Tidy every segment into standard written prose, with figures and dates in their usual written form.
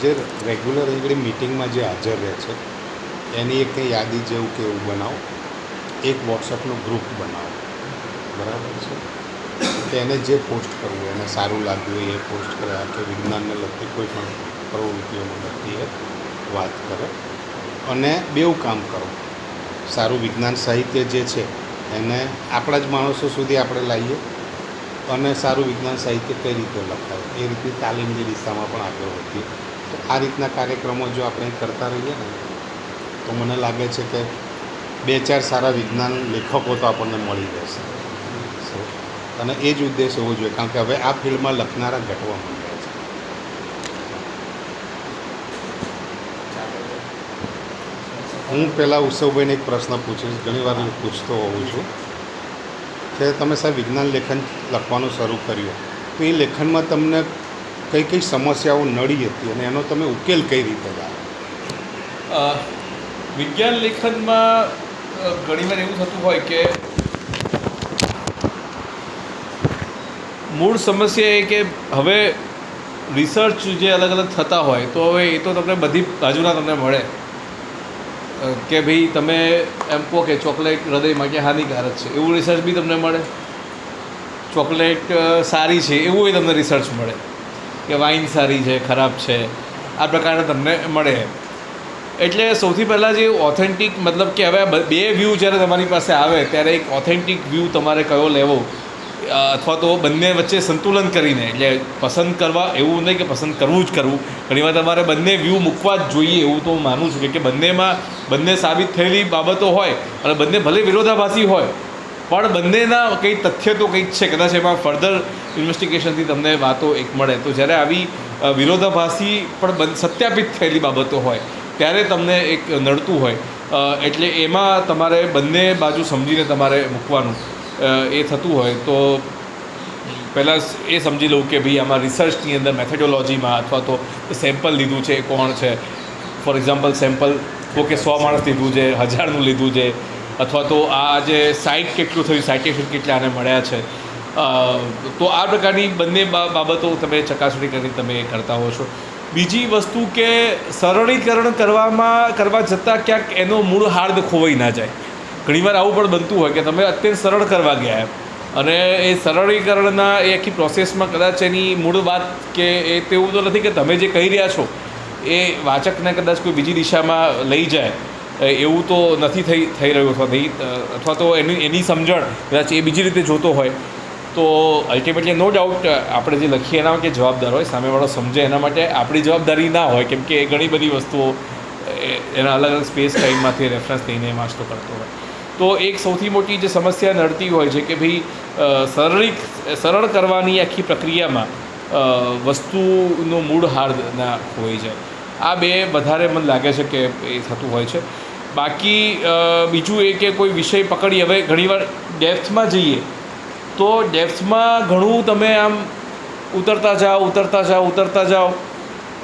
જે રેગ્યુલર આગળ મીટિંગમાં જે હાજર રહે છે એની એક યાદી જેવું કે એવું બનાવો, એક વોટ્સઅપનો ગ્રુપ બનાવો, બરાબર છે. કે એને જે પોસ્ટ કરવું એને સારું લાગ્યું એ પોસ્ટ કરે, કે વિજ્ઞાનને લગતી કોઈ પણ પ્રવૃત્તિઓને લગતી એ વાત કરે. અને બેઉ કામ કરો. સારું વિજ્ઞાન સાહિત્ય જે છે એને આપણા જ માણસો સુધી આપણે લાવીએ, અને સારું વિજ્ઞાન સાહિત્ય કઈ રીતે લખાય એ રીતની તાલીમની દિશામાં પણ આગળ વધીએ. તો આ રીતના કાર્યક્રમો જો આપણે કરતા રહીએ ને તો મને લાગે છે કે 2-4 સારા વિજ્ઞાન લેખકો તો આપણને મળી જશે. અને એ જ ઉદ્દેશ હોવો જોઈએ, કારણ કે હવે આ ફિલ્ડમાં લખનારા ઘટવા માંડ્યા છે. હું પહેલાં ઉત્સવભાઈને એક પ્રશ્ન પૂછીશ, ઘણીવાર પૂછતો હોઉં છું કે તમે સાહેબ વિજ્ઞાન લેખન લખવાનું શરૂ કર્યું તો એ લેખનમાં તમને કઈ કઈ સમસ્યાઓ નડી હતી અને એનો તમે ઉકેલ કઈ રીતે લાવ્યા? વિજ્ઞાન લેખનમાં ઘણીવાર એવું થતું હોય કે મૂળ સમસ્યા એ કે હવે રિસર્ચ જે અલગ અલગ થતા હોય તો હવે એ તો તમને બધી બાજુના તમને મળે કે ભાઈ તમે એમ કહો કે ચોકલેટ હૃદય માટે હાનિકારક છે એવું રિસર્ચ બી તમને મળે, ચોકલેટ સારી છે એવું એ તમને રિસર્ચ મળે, કે વાઇન સારી છે ખરાબ છે આ પ્રકારના તમને મળે. એટલે સૌથી પહેલાં જે ઓથેન્ટિક મતલબ કે હવે બે વ્યૂ જ્યારે તમારી પાસે આવે ત્યારે એક ઓથેન્ટિક વ્યૂ તમારે કયો લેવો, અથવા તો બંને વચ્ચે સંતુલન કરીને, એટલે પસંદ કરવા એવું નહીં કે પસંદ કરવું જ કરવું, ઘણીવાર તમારે બંને વ્યૂ મૂકવા જ જોઈએ એવું તો હું માનું છું. કે બંનેમાં બંને સાબિત થયેલી બાબતો હોય અને બંને ભલે વિરોધાભાસી હોય પણ બંનેના કંઈ તથ્ય તો કંઈક છે, કદાચ એમાં ફર્ધર ઇન્વેસ્ટિગેશનથી તમને વાતો એક મળે. તો જ્યારે આવી વિરોધાભાસી પણ સત્યાપિત થયેલી બાબતો હોય ત્યારે તમને એક નડતું હોય, એટલે એમાં તમારે બંને બાજુ સમજીને તમારે મૂકવાનું એ થતું હોય તો પહેલાં એ સમજી લઉં કે ભાઈ આમાં રિસર્ચની અંદર મેથેડોલોજીમાં અથવા તો સેમ્પલ લીધું છે એ કોણ છે. ફોર એક્ઝામ્પલ સેમ્પલ કે 100 માણસ લીધું છે, 1000નું લીધું છે, અથવા તો આ જે સાઇટ કેટલું થયું, સાઇટેશન કેટલા આને મળ્યા છે. તો આ પ્રકારની બંને બાબતો તમે ચકાસણી કરી તમે કરતા હો છો. બીજી વસ્તુ કે સરળીકરણ કરવા જતાં ક્યાંક એનો મૂળ હાર્દ ખોવાઈ ના જાય. ઘણીવાર આવું પણ બનતું હોય કે તમે અત્યંત સરળ કરવા ગયા અને એ સરળીકરણના એ આખી પ્રોસેસમાં કદાચ એની મૂળ વાત કે એ તેવું તો નથી કે તમે જે કહી રહ્યા છો એ વાચકને કદાચ કોઈ બીજી દિશામાં લઈ જાય એવું તો નથી થઈ રહ્યું, અથવા તો એની સમજણ કદાચ એ બીજી રીતે જોતો હોય. તો અલ્ટિમેટલી નો ડાઉટ આપણે જે લખીએ એના માટે જવાબદાર હોય, સામેવાળો સમજે એના માટે આપણી જવાબદારી ના હોય, કેમ કે એ ઘણી બધી વસ્તુઓ એના અલગ અલગ સ્પેસ ટાઈમમાંથી રેફરન્સ લઈને વાંચતો કરતો હોય. તો એક સૌથી મોટી જે સમસ્યા નડતી હોય છે કે ભાઈ સરળ કરવાની આખી પ્રક્રિયામાં વસ્તુનો મૂળ હાર્દ ના હોય જાય. આ બે વધારે મને લાગે છે કે એ થતું હોય છે. બાકી બીજું એ કે કોઈ વિષય પકડી હવે ઘણીવાર ડેપ્થમાં જઈએ તો ડેપ્થમાં ઘણું તમે આમ ઉતરતા જાઓ.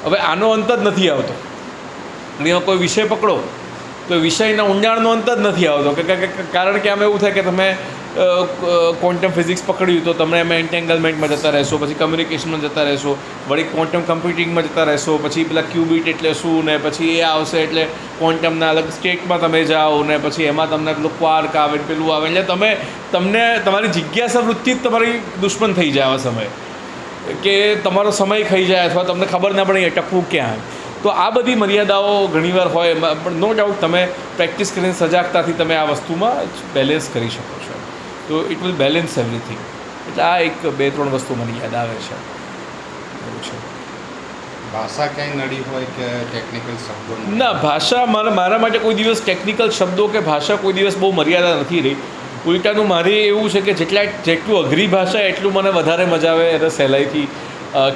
હવે આનો અંત જ નથી આવતો. ઘણીવાર કોઈ વિષય પકડો તો વિષયના ઊંડાણનો અંત જ નથી આવતો, કારણ કે આમાં એવું થાય કે તમે ક્વોન્ટમ ફિઝિક્સ પકડ્યું તો તમે એમાં એન્ટેંગલમેન્ટમાં જતા રહેશો, પછી કમ્યુનિકેશનમાં જતા રહેશો, વળી ક્વોન્ટમ કમ્પ્યુટિંગમાં જતા રહેશો, પછી પેલા ક્યુબિટ એટલે શું ને પછી એ આવશે એટલે ક્વોન્ટમના અલગ સ્ટેટમાં તમે જાઓ ને પછી એમાં તમને પેલું ક્વાર્ક આવે પેલું આવે, એટલે તમને તમારી જિજ્ઞાસા વૃત્તિ જ તમારી દુશ્મન થઈ જાય આવા સમયે, કે તમારો સમય ખાઈ જાય અથવા તમને ખબર ના પડે ટકવું ક્યાં. તો આ બધી મર્યાદાઓ ઘણીવાર હોય, પણ નો ડાઉટ તમે પ્રેક્ટિસ કરીને સજાગતાથી તમે આ વસ્તુમાં બેલેન્સ કરી શકો છો. તો ઇટ વિલ બેલેન્સ એવરીથિંગ. એટલે આ એક 2-3 વસ્તુ મને યાદ આવે છે. એવું છે. ભાષા ક્યાંય નડી હોય કે ટેકનિકલ શબ્દો? ના, ભાષા મારા માટે કોઈ દિવસ ટેકનિકલ શબ્દો કે ભાષા કોઈ દિવસ બહુ મર્યાદા નથી રહી. ઉલટાનું મારે એવું છે કે જેટલું અઘરી ભાષા એટલું મને વધારે મજા આવે એને સહેલાઈથી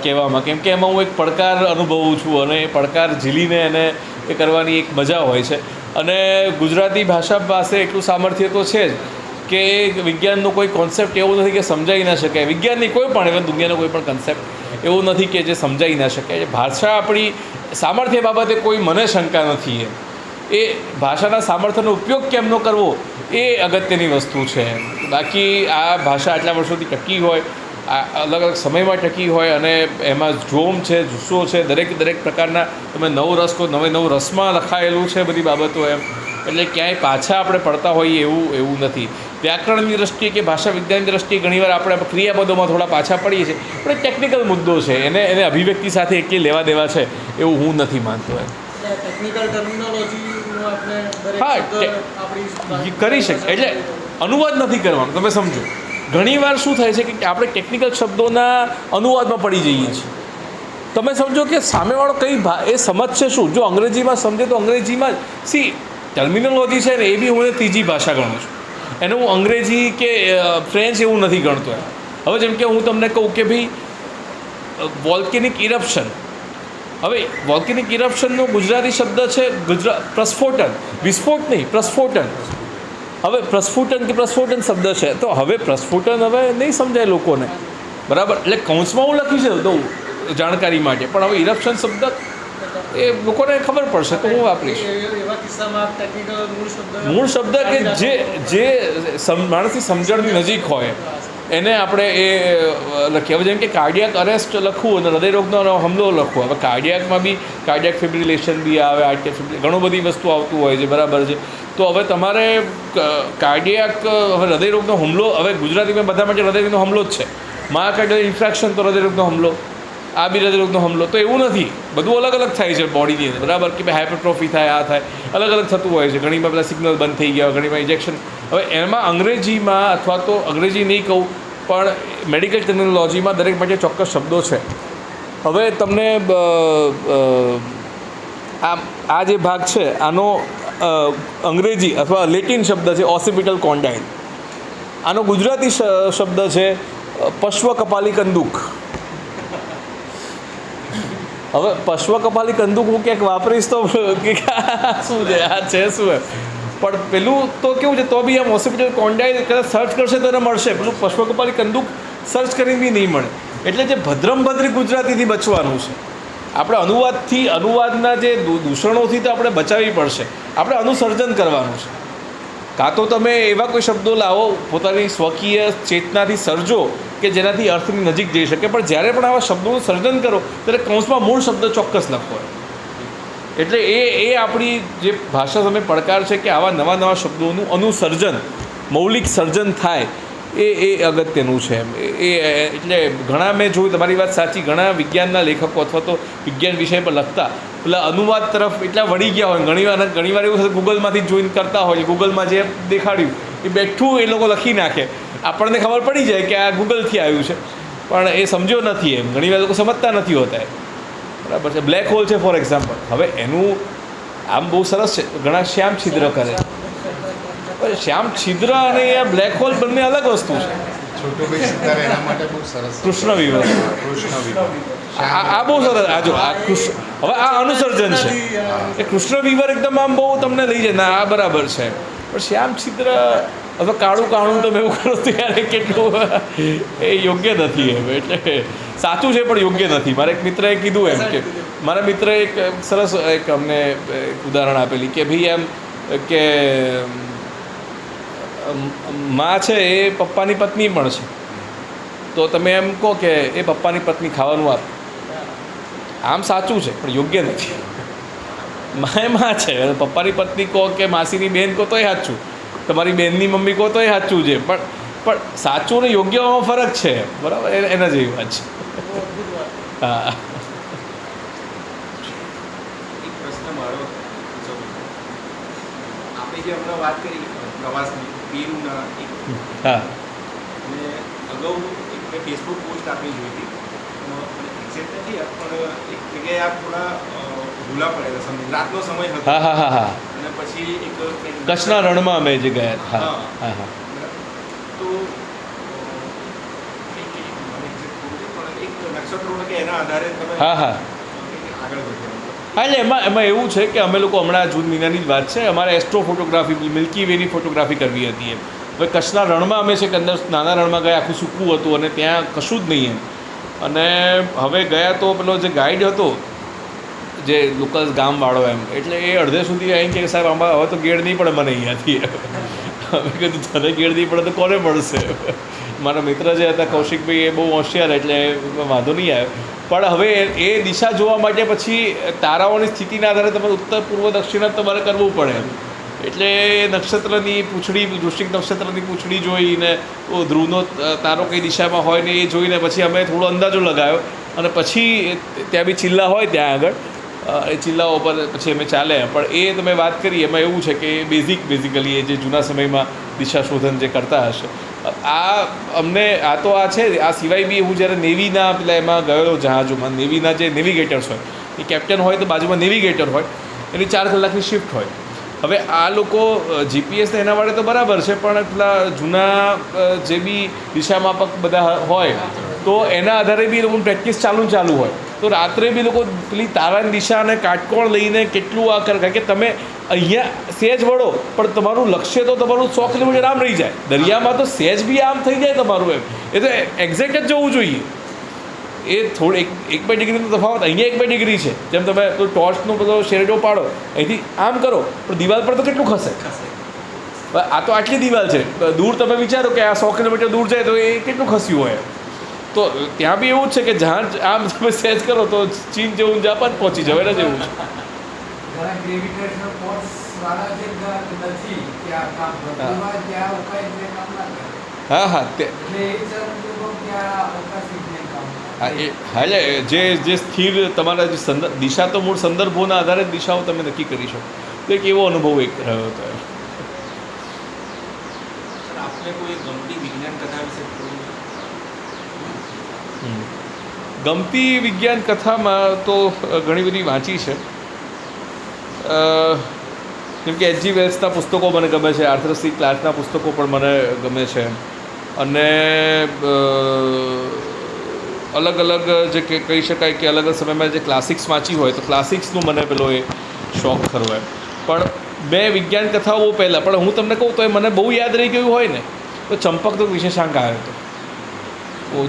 કહેવામાં, કેમ કે એમાં હું એક પડકાર અનુભવું છું અને એ પડકાર ઝીલીને એને એ કરવાની એક મજા હોય છે. અને ગુજરાતી ભાષા પાસે એટલું સામર્થ્ય તો છે જ કે વિજ્ઞાનનો કોઈ કોન્સેપ્ટ એવો નથી કે સમજાવી ના શકાય. વિજ્ઞાનની કોઈ પણ એવા દુનિયાનો કોઈ પણ કન્સેપ્ટ એવું નથી કે જે સમજાવી ના શકાય. ભાષા આપણી સામર્થ્ય બાબતે કોઈ મને શંકા નથી. એ ભાષાના સામર્થ્યનો ઉપયોગ કેમનો કરવો એ અગત્યની વસ્તુ છે. બાકી આ ભાષા આટલા વર્ષોથી ટકી હોય, આ અલગ અલગ સમયમાં ટકી હોય અને એમાં જોમ છે, જુસ્સો છે, દરેક પ્રકારના તમે નવ રસમાં લખાયેલું છે બધી બાબતો એમ. એટલે ક્યાંય પાછા આપણે પડતા હોઈએ એવું નથી. વ્યાકરણની દૃષ્ટિએ કે ભાષા વિજ્ઞાનની દૃષ્ટિએ ઘણીવાર આપણે ક્રિયાપદોમાં થોડા પાછા પડીએ છીએ, પણ એક ટેકનિકલ મુદ્દો છે, એને અભિવ્યક્તિ સાથે એટલી લેવા દેવા છે એવું હું નથી માનતો એમ. હા, કરી શકે. એટલે અનુવાદ નથી કરવાનો. તમે સમજો, ઘણીવાર શું થાય છે કે આપણે ટેકનિકલ શબ્દોના અનુવાદમાં પડી જઈએ છીએ. તમે સમજો કે સામેવાળો એ સમજશે શું? જો અંગ્રેજીમાં સમજે તો અંગ્રેજીમાં જ ટર્મિનોલોજી છે ને, એ બી હું ત્રીજી ભાષા ગણું છું. એને હું અંગ્રેજી કે ફ્રેન્ચ એવું નથી ગણતો એમ. હવે જેમ કે હું તમને કહું કે ભાઈ વોલ્કેનિક ઇરપ્શન, હવે વોલ્કેનિક ઇરપ્શનનો ગુજરાતી શબ્દ છે પ્રસ્ફોટન. વિસ્ફોટ નહીં, પ્રસ્ફોટન. હવે પ્રસ્ફોટન શબ્દ છે, તો હવે પ્રસ્ફોટન હવે નહીં સમજાય લોકોને, બરાબર? એટલે કૌંસમાં હું લખી છે તો જાણકારી માટે, પણ હવે ઇરપ્શન શબ્દ એ લોકોને ખબર પડશે તો હું વાપરીશ. મૂળ શબ્દ કે જે માણસની સમજણની નજીક હોય એને આપણે એ લખીએ. હવે જેમ કે કાર્ડિયાક અરેસ્ટ લખવું અને હૃદયરોગનો હમલો લખવો. હવે કાર્ડિયાકમાં બી કાર્ડિયાક ફિબ્રિલેશન બી આવે, ઘણું બધી વસ્તુ આવતું હોય છે, બરાબર છે? તો હવે તમારે કાર્ડિયાક, હવે હૃદયરોગનો હુમલો, હવે ગુજરાતીમાં બધા માટે હૃદયરોગનો હુમલો જ છે. માયોકાર્ડિયલ ઇન્ફ્રેક્શન તો હૃદયરોગનો હુમલો, આ બી હૃદયરોગનો હુમલો. તો એવું નથી, બધું અલગ અલગ થાય છે બોડીની અંદર, બરાબર? કે ભાઈ હાઇપરટ્રોફી થાય, આ થાય, અલગ અલગ થતું હોય છે. ઘણીવાર પેલા સિગ્નલ બંધ થઈ ગયા, ઘણીવાર ઇન્જેક્શન. હવે એમાં અંગ્રેજીમાં, અથવા તો અંગ્રેજી નહીં કહું પણ મેડિકલ ટેકનોલોજીમાં દરેક માટે ચોક્કસ શબ્દો છે. હવે તમને આ જે ભાગ છે આનો અંગ્રેજી અથવા લેટિન શબ્દ છે ઓસિપિટલ કોન્ડાઇલ. આનો ગુજરાતી શબ્દ છે પશ્વ કપાલી કંદુક. હવે પશ્વ કપાલી કંદુક હું ક્યાંક વાપરીશ તો શું છે, આ છે શું? પણ પેલું તો કેવું છે, તો બી આમ હોસ્પિટલ કોન્ડાઇલ કદાચ સર્ચ કરશે તો એને મળશે. પેલું પશ્વ કપાલી કંદુક સર્ચ કરીને બી નહીં મળે. એટલે જે ભદ્રમભદ્રી ગુજરાતીથી બચવાનું છે. આપણે અનુવાદના જે દૂષણોથી તો આપણે બચાવવી પડશે. આપણે અનુસર્જન કરવાનું છે. કાં તો તમે એવા કોઈ શબ્દો લાવો, પોતાની સ્વકીય ચેતનાથી સર્જો કે જેનાથી અર્થની નજીક જઈ શકે. પણ જ્યારે પણ આવા શબ્દોનું સર્જન કરો ત્યારે કૌંસમાં મૂળ શબ્દ ચોક્કસ લખો. એટલે એ આપણી જે ભાષા સામે પડકાર છે કે આવા નવા શબ્દોનું અનુસર્જન, મૌલિક સર્જન થાય એ અગત્યનું છે એમ. એટલે ઘણા મેં જોયું, તમારી વાત સાચી, ઘણા વિજ્ઞાનના લેખકો અથવા તો વિજ્ઞાન વિષય પર લખતા પેલા અનુવાદ તરફ એટલા વળી ગયા હોય. ઘણીવાર એવું થતું ગૂગલમાંથી જોઈન કરતા હોય, ગૂગલમાં જે દેખાડ્યું એ બેઠું એ લોકો લખી નાખે. આપણને ખબર પડી જાય કે આ ગૂગલથી આવ્યું છે, પણ એ સમજ્યો નથી એમ. ઘણીવાર લોકો સમજતા નથી હોતા, બરાબર છે? બ્લેક હોલ છે ફોર એક્ઝામ્પલ. હવે એનું આમ બહુ સરસ છે, ઘણા શ્યામ છિદ્ર કરે. શ્યામ છિદ્ર અને એ બ્લેક હોલ બંને અલગ વસ્તુ છે. કૃષ્ણ વિવર, આ બહુ સરસ. આ જો આ કૃષ્ણ, હવે આ અનુસર્જન છે. એ કૃષ્ણ વિવર એકદમ આમ બહુ તમને લઈ જાય, ના આ બરાબર છે. પણ શ્યામ છિદ્ર અથવા કાળું તમે એવું કરો ત્યારે કેટલું એ યોગ્ય નથી એમ. એટલે સાચું છે પણ યોગ્ય નથી. મારા એક મિત્રએ કીધું એમ કે, મારા મિત્રએ એક સરસ એક અમને ઉદાહરણ આપેલી કે ભાઈ એમ કે માં છે એ પપ્પાની પત્ની પણ છે, તો તમે એમ કહો કે એ પપ્પાની પત્ની ખાવાનું આપ. આમ સાચું છે પણ યોગ્ય નથી. માં છે, પપ્પાની પત્ની કહો કે માસીની બેન કહો તોય સાચું, તમારી બેનની મમ્મી કહો તોય સાચું છે. પણ સાચું ને યોગ્યમાં ફરક છે, બરાબર? એના જેવી વાત છે. હા, એક પ્રશ્ન મારો, આપણે જે હમણાં વાત કરી પ્રવાસની, પેરુના, હા, અને અગાઉ એક મેં ફેસબુક પોસ્ટ આપી જોઈ હતી, એક્ઝેક્ટ નથી પણ એક જગ્યાએ આપ થોડા ભૂલા પડેલા સમય, રાતનો સમય હતો. હા. અને પછી એક કચ્છના રણમાં અમે જે ગયા. હા. તો એક નક્ષત્રો કે એના આધારે તમે હા. આગળ વધ્યા. હા, એટલે એમાં એવું છે કે અમે લોકો હમણાં જૂન મહિનાની જ વાત છે, અમારે એસ્ટ્રો ફોટોગ્રાફી, મિલ્કી વેની ફોટોગ્રાફી કરવી હતી એમ. હવે કચ્છના રણમાં અમે છે કે અંદર નાના રણમાં ગયા, આખું સૂકું હતું અને ત્યાં કશું જ નહીં એમ. અને હવે ગયા તો પેલો જે ગાઈડ હતો, જે લોકલ ગામવાળો એમ, એટલે એ અડધે સુધી આવીને કે સાહેબ આમાં હવે તો ગેડ નહીં પડે મને અહીંયાથી. અમે કીધું તને ગેડ નહીં પડે તો કોને પડશે? મારા મિત્ર જે હતા કૌશિકભાઈ એ બહુ હોશિયાર એટલે વાંધો નહીં આવ્યો. પણ હવે એ દિશા જોવા માટે પછી તારાઓની સ્થિતિના આધારે તમારે ઉત્તર પૂર્વ દક્ષિણ તમારે કરવું પડે. એટલે નક્ષત્રની પૂંછડી વૃશ્ચિક નક્ષત્રની પૂંછડી જોઈને ધ્રુવનો તારો કઈ દિશામાં હોય ને એ જોઈને પછી અમે થોડો અંદાજો લગાવ્યો અને પછી ત્યાં બી ચિલ્લા હોય ત્યાં આગળ એ ચિલ્લાઓ પર પછી અમે ચાલે. પણ એ તમે વાત કરી એમાં એવું છે કે બેઝિકલી એ જે જૂના સમયમાં દિશા શોધન જે કરતા હશે આ અમને આ તો આ છે. આ સિવાય બી હું જ્યારે નેવીના પેલા એમાં ગયેલો જહાજોમાં નેવીના જે નેવિગેટર્સ હોય એ કેપ્ટન હોય તો બાજુમાં નેવિગેટર હોય એની 4 કલાકની શિફ્ટ હોય. હવે આ લોકો જીપીએસને એના માટે તો બરાબર છે પણ પેલા જૂના જે બી દિશામાપક બધા હોય તો એના આધારે બી એ લોકોની પ્રેક્ટિસ ચાલુ હોય તો રાત્રે બી લોકો પેલી તારાની દિશા અને કાટકોણ લઈને કેટલું આ કરે. કારણ કે તમે અહીંયા સહેજ વળો પણ તમારું લક્ષ્ય તો તમારું 100 કિલોમીટર આમ રહી જાય. દરિયામાં તો સહેજ બી આમ થઈ જાય તમારું એમ એ તો એક્ઝેક્ટ જ જવું જોઈએ. એ થોડું 1-2 ડિગ્રીનો તફાવત અહીંયા 1-2 ડિગ્રી છે. જેમ તમે ટોર્ચનો બધો શેડો પાડો અહીંથી આમ કરો પણ દિવાલ પર તો કેટલું ખસે. આ તો આટલી દિવાલ છે દૂર તમે વિચારો કે આ 100 કિલોમીટર દૂર જાય તો એ કેટલું ખસ્યું હોય. તો ત્યાં બી એવું જ છે કે જ્યાં આમ તમે સહેજ કરો તો ચીન જેવું જાપાન પહોંચી જાવ એને જેવું છે. હા તે એટલે જે સ્થિર તમારા જે દિશા તો મૂળ સંદર્ભોના આધારે દિશાઓ તમે નક્કી કરી શકો. તો એક એવો અનુભવ એક રહ્યો હતો. આપને કોઈ ગમતી વિજ્ઞાન કથા વિશે ગમતી વિજ્ઞાન કથામાં તો ઘણી બધી વાંચી છે. જેમ કે H.G. વેલ્સના પુસ્તકો મને ગમે છે. આર્થર સી ક્લાર્કના પુસ્તકો પણ મને ગમે છે. અને અલગ અલગ જે કહી શકાય કે અલગ અલગ સમયમાં જે ક્લાસિક્સ વાંચી હોય તો ક્લાસિક્સનું મને પેલો એ શોખ ખરો એમ. પણ બે વિજ્ઞાન કથાઓ બહુ પહેલાં પણ હું તમને કહું તો એ મને બહુ યાદ રહી ગયું હોય ને તો ચંપકનો વિશેષાંક આવ્યો હતો.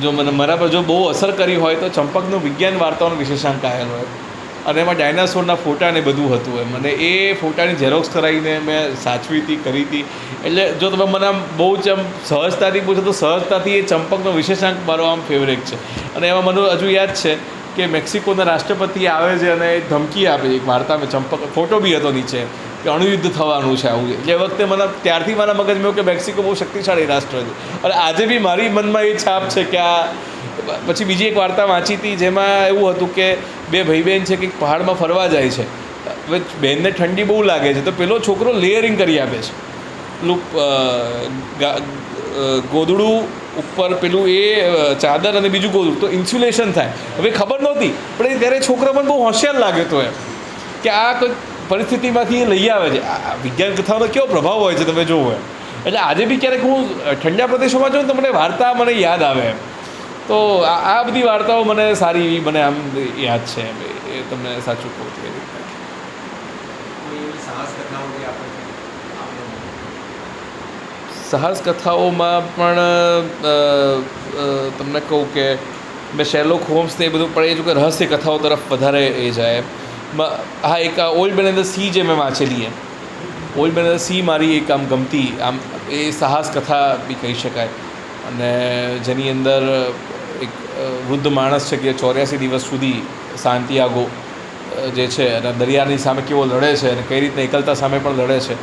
જો મને મારા પર જો બહુ અસર કરી હોય તો ચંપકનો વિજ્ઞાન વાર્તાઓનો વિશેષાંક આવેલો હોય અને એમાં ડાયનાસોરના ફોટા ને બધું હતું એમ. અને એ ફોટાની ઝેરોક્સ કરાવીને મેં સાચવી હતી કરી હતી. એટલે જો તમે મને આમ બહુ જ આમ સહજતાથી પૂછો તો સહજતાથી એ ચંપકનો વિશેષાંક મારો આમ ફેવરેટ છે. અને એમાં મને હજુ યાદ છે કે મેક્સિકોના રાષ્ટ્રપતિ આવે છે અને ધમકી આપે એક વાર્તામાં ચંપક ફોટો બી હતો નીચે કે અણુયુદ્ધ થવાનું છે આવું. જે વખતે મને ત્યારથી મારા મગજમાં કે મેક્સિકો બહુ શક્તિશાળી રાષ્ટ્ર છે. અને આજે બી મારી મનમાં એ છાપ છે કે આ પછી બીજી એક વાર્તા વાંચી હતી જેમાં એવું હતું કે 2 ભાઈ બહેન છે કે પહાડમાં ફરવા જાય છે. હવે બહેનને ઠંડી બહુ લાગે છે તો પેલો છોકરો લેયરિંગ કરી આપે છે. પેલું ગોદડું ઉપર પેલું એ ચાદર અને બીજું ગોદડું તો ઇન્સ્યુલેશન થાય. હવે ખબર નહોતી પણ એ ત્યારે છોકરો પણ બહુ હોશિયાર લાગ્યો હતો એમ કે આ કોઈ પરિસ્થિતિમાંથી લઈ આવે છે. આ વિજ્ઞાન કથાનો કેવો પ્રભાવ હોય છે તમે જોવો એમ. એટલે આજે બી ક્યારેક હું ઠંડા પ્રદેશોમાં જાઉં તો મને વાર્તા મને યાદ આવે એમ. તો આ બધી વાર્તાઓ મને સારી એવી મને આમ યાદ છે એમ. એ તમને સાચું કહું છું. સાહસ કથાઓમાં પણ તમને કહું કે મેં શેરલોક હોમ્સને એ બધું પણ એ જો કે રહસ્ય કથાઓ તરફ વધારે એ જાય. હા એક old man in the sea જે મેં વાંચેલી એમ. Old man in the sea મારી એક આમ ગમતી આમ એ સાહસ કથા બી કહી શકાય. અને જેની અંદર એક વૃદ્ધ માણસ છે કે 84 દિવસ સુધી સાન્તિયાગો જે છે અને દરિયાની સામે કેવો લડે છે અને કઈ રીતના એકલતા સામે પણ લડે છે.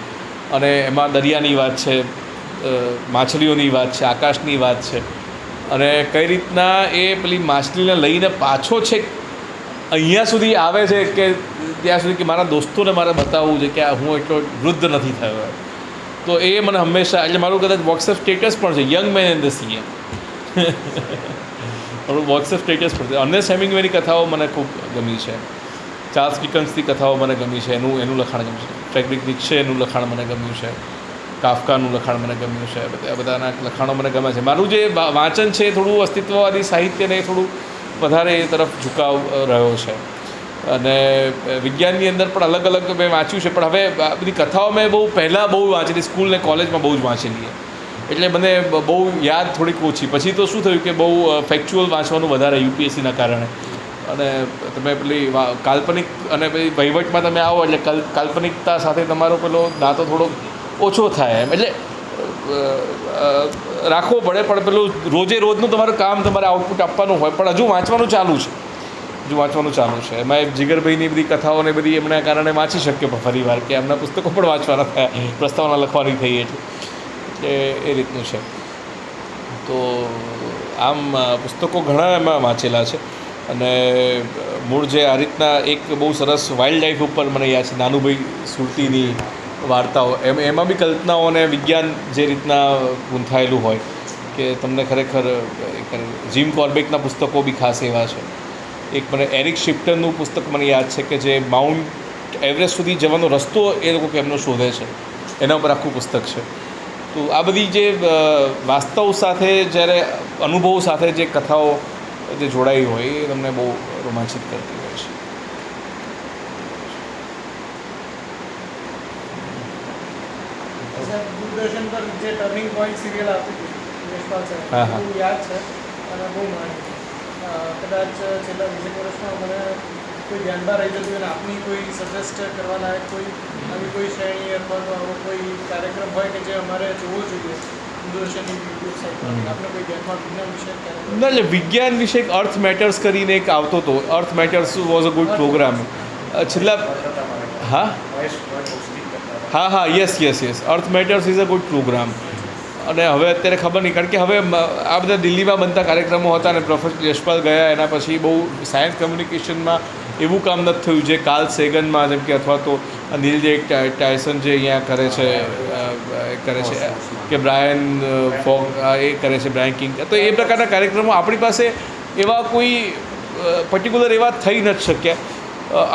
અને એમાં દરિયાની વાત છે, માછલીઓની વાત છે, આકાશની વાત છે અને કઈ રીતના એ પેલી માછલીને લઈને પાછો છે અહીંયા સુધી આવે છે કે ત્યાં સુધી કે મારા દોસ્તોને મારે બતાવવું છે કે હું એટલો વૃદ્ધ નથી થયો. તો એ મને હંમેશા એટલે મારું કદાચ વોટ્સએપ સ્ટેટસ પણ છે young man in the C M. મારું વોટ્સએપ સ્ટેટસ પણ છે. અર્નેસ્ટ હેમિંગ્વેની કથાઓ મને ખૂબ ગમી છે. ચાર્લ્સ ડિકન્સની કથાઓ મને ગમી છે. એનું લખાણ ગમ્યું છે. ફ્રેડરિક નીત્શે એનું લખાણ મને ગમ્યું છે. કાફકાનું લખાણ મને ગમ્યું છે. બધાના લખાણો મને ગમે છે. મારું જે વાંચન છે થોડું અસ્તિત્વવાદી સાહિત્યને થોડું વધારે એ તરફ ઝુકાવ રહ્યો છે. અને વિજ્ઞાનની અંદર પણ અલગ અલગ મેં વાંચ્યું છે. પણ હવે બધી કથાઓ મેં પહેલાં બહુ વાંચેલી, સ્કૂલ ને કોલેજમાં બહુ જ વાંચેલી એટલે મને બહુ યાદ થોડીક ઓછી. પછી તો શું થયું કે બહુ ફેક્ચ્યુઅલ વાંચવાનું વધારે યુપીએસસીના કારણે. અને તમે પેલી કાલ્પનિક અને પછી વહીવટમાં તમે આવો એટલે કાલ્પનિકતા સાથે તમારો પેલો નાતો થોડો ઓછો થાય એમ. એટલે રાખવો પડે, પણ પેલું રોજે રોજનું તમારું કામ તમારે આઉટપુટ આપવાનું હોય, પણ હજુ વાંચવાનું ચાલુ છે. એમાં એક જીગરભાઈની બધી કથાઓને બધી એમના કારણે વાંચી શક્યો ફરી વાર, કે એમના પુસ્તકો પણ વાંચવાના થયા, પ્રસ્તાવના લખવાની થઈ એટલે એ રીતનું છે. તો આમ પુસ્તકો ઘણા એમાં વાંચેલા છે. અને મૂળ જે આ રીતના એક બહુ સરસ વાઇલ્ડ લાઈફ ઉપર મને યાદ છે નાનુભાઈ સુરતીની વાર્તાઓ, એમાં બી કલ્પનાઓ અને વિજ્ઞાન જે રીતના ગૂંથાયેલું હોય કે તમને ખરેખર જીમ કોર્બેટના પુસ્તકો બી ખાસ એવા છે. એક મને એરિક શિપ્ટનનું પુસ્તક મને યાદ છે કે જે માઉન્ટ એવરેસ્ટ સુધી જવાનો રસ્તો એ લોકો કેમનો શોધે છે, એના ઉપર આખું પુસ્તક છે. તો આ બધી જે વાસ્તવ સાથે જ્યારે અનુભવો સાથે જે કથાઓ જે જોડાઈ હોય એ તમને બહુ રોમાંચિત કરતી હોય છે. દૂરદર્શન પર જે ટર્નિંગ પોઈન્ટ સિરિયલ આવતી હતી યશપાલ સાહેબ, હા, હા. બહુ યાદ છે અને બહુ માણી. કદાચ છેલ્લા 20 વર્ષમાં મને કોઈ ધ્યાનમાં રહી જતું અને આપની કોઈ સજેસ્ટ કરવા લાયક કોઈ આવી કોઈ શ્રેણી અથવા તો આવો કોઈ કાર્યક્રમ હોય કે જે અમારે જોવો જોઈએ દૂરદર્શનની યુટ્યુબ સાઇટ પર, આપણે કોઈ ધ્યાનમાં વિજ્ઞાન વિશે ના, એટલે વિજ્ઞાન વિશે એક અર્થ મેટર્સ કરીને એક આવતો હતો. Earth Matters was a good programme છેલ્લા. હા, yes Earth Matters is a good programme. અને હવે અત્યારે ખબર નહીં, કારણ કે હવે આ બધા દિલ્હીમાં બનતા કાર્યક્રમો હતા અને પ્રોફેસર યશપાલ ગયા એના પછી બહુ સાયન્સ કમ્યુનિકેશનમાં એવું કામ નથી થયું જે કાર્લ સેગનમાં જેમ કે, અથવા તો નીલ જે ટાયસન જે અહીંયા કરે છે કે બ્રાયન ફોગ એ કરે છે, બ્રાયન કિંગ, તો એ પ્રકારના કાર્યક્રમો આપણી પાસે એવા કોઈ પર્ટિક્યુલર એવા થઈ નથી શક્યા.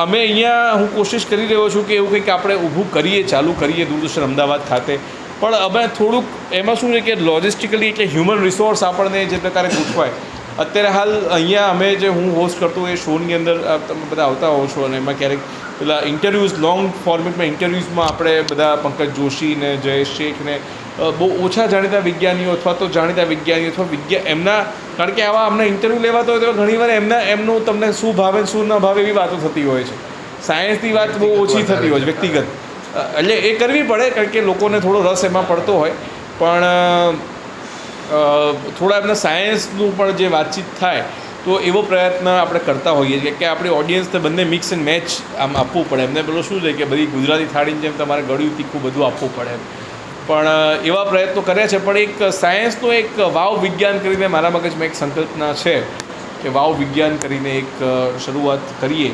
અમે અહીંયા હું કોશિશ કરી રહ્યો છું કે એવું કંઈક આપણે ઊભું કરીએ, ચાલુ કરીએ દૂરદર્શન અમદાવાદ ખાતે. પણ અમે થોડુંક એમાં શું છે કે લોજિસ્ટિકલી એટલે હ્યુમન રિસોર્સ આપણને જે પ્રકારે ગોઠવાય. અત્યારે હાલ અહીંયા અમે જે હું હોસ્ટ કરતો એ શોની અંદર તમે બધા આવતા હોવ છો અને એમાં ક્યારેક પેલા ઇન્ટરવ્યૂઝ લોંગ ફોર્મેટમાં ઇન્ટરવ્યૂઝમાં આપણે બધા પંકજ જોશી ને જયેશ શેખ ને બહુ ઓછા જાણીતા વિજ્ઞાનીઓ અથવા તો જાણીતા વિજ્ઞાનીઓ અથવા એમના, કારણ કે આવા અમને ઇન્ટરવ્યૂ લેવાતા હોય તો ઘણીવાર એમનું તમને શું ભાવે શું ન ભાવે એવી વાતો થતી હોય છે. સાયન્સની વાત બહુ ઓછી થતી હોય છે વ્યક્તિગત, એટલે એ કરવી પડે કારણ કે લોકોને થોડો રસ એમાં પડતો હોય. પણ થોડા એમના સાયન્સનું પણ જે વાતચીત થાય તો એવો પ્રયત્ન આપણે કરતા હોઈએ છીએ કે આપણી ઓડિયન્સને બંને મિક્સ એન્ડ મેચ આમ આપવું પડે. એમને પેલું શું છે કે બધી ગુજરાતી થાળીની જેમ તમારે ગળ્યું તીખું બધું આપવું પડે, પણ એવા પ્રયત્નો કર્યા છે. પણ એક સાયન્સનું એક વાવ વિજ્ઞાન કરીને મારા મગજમાં એક સંકલ્પના છે કે વાવ વિજ્ઞાન કરીને એક શરૂઆત કરીએ.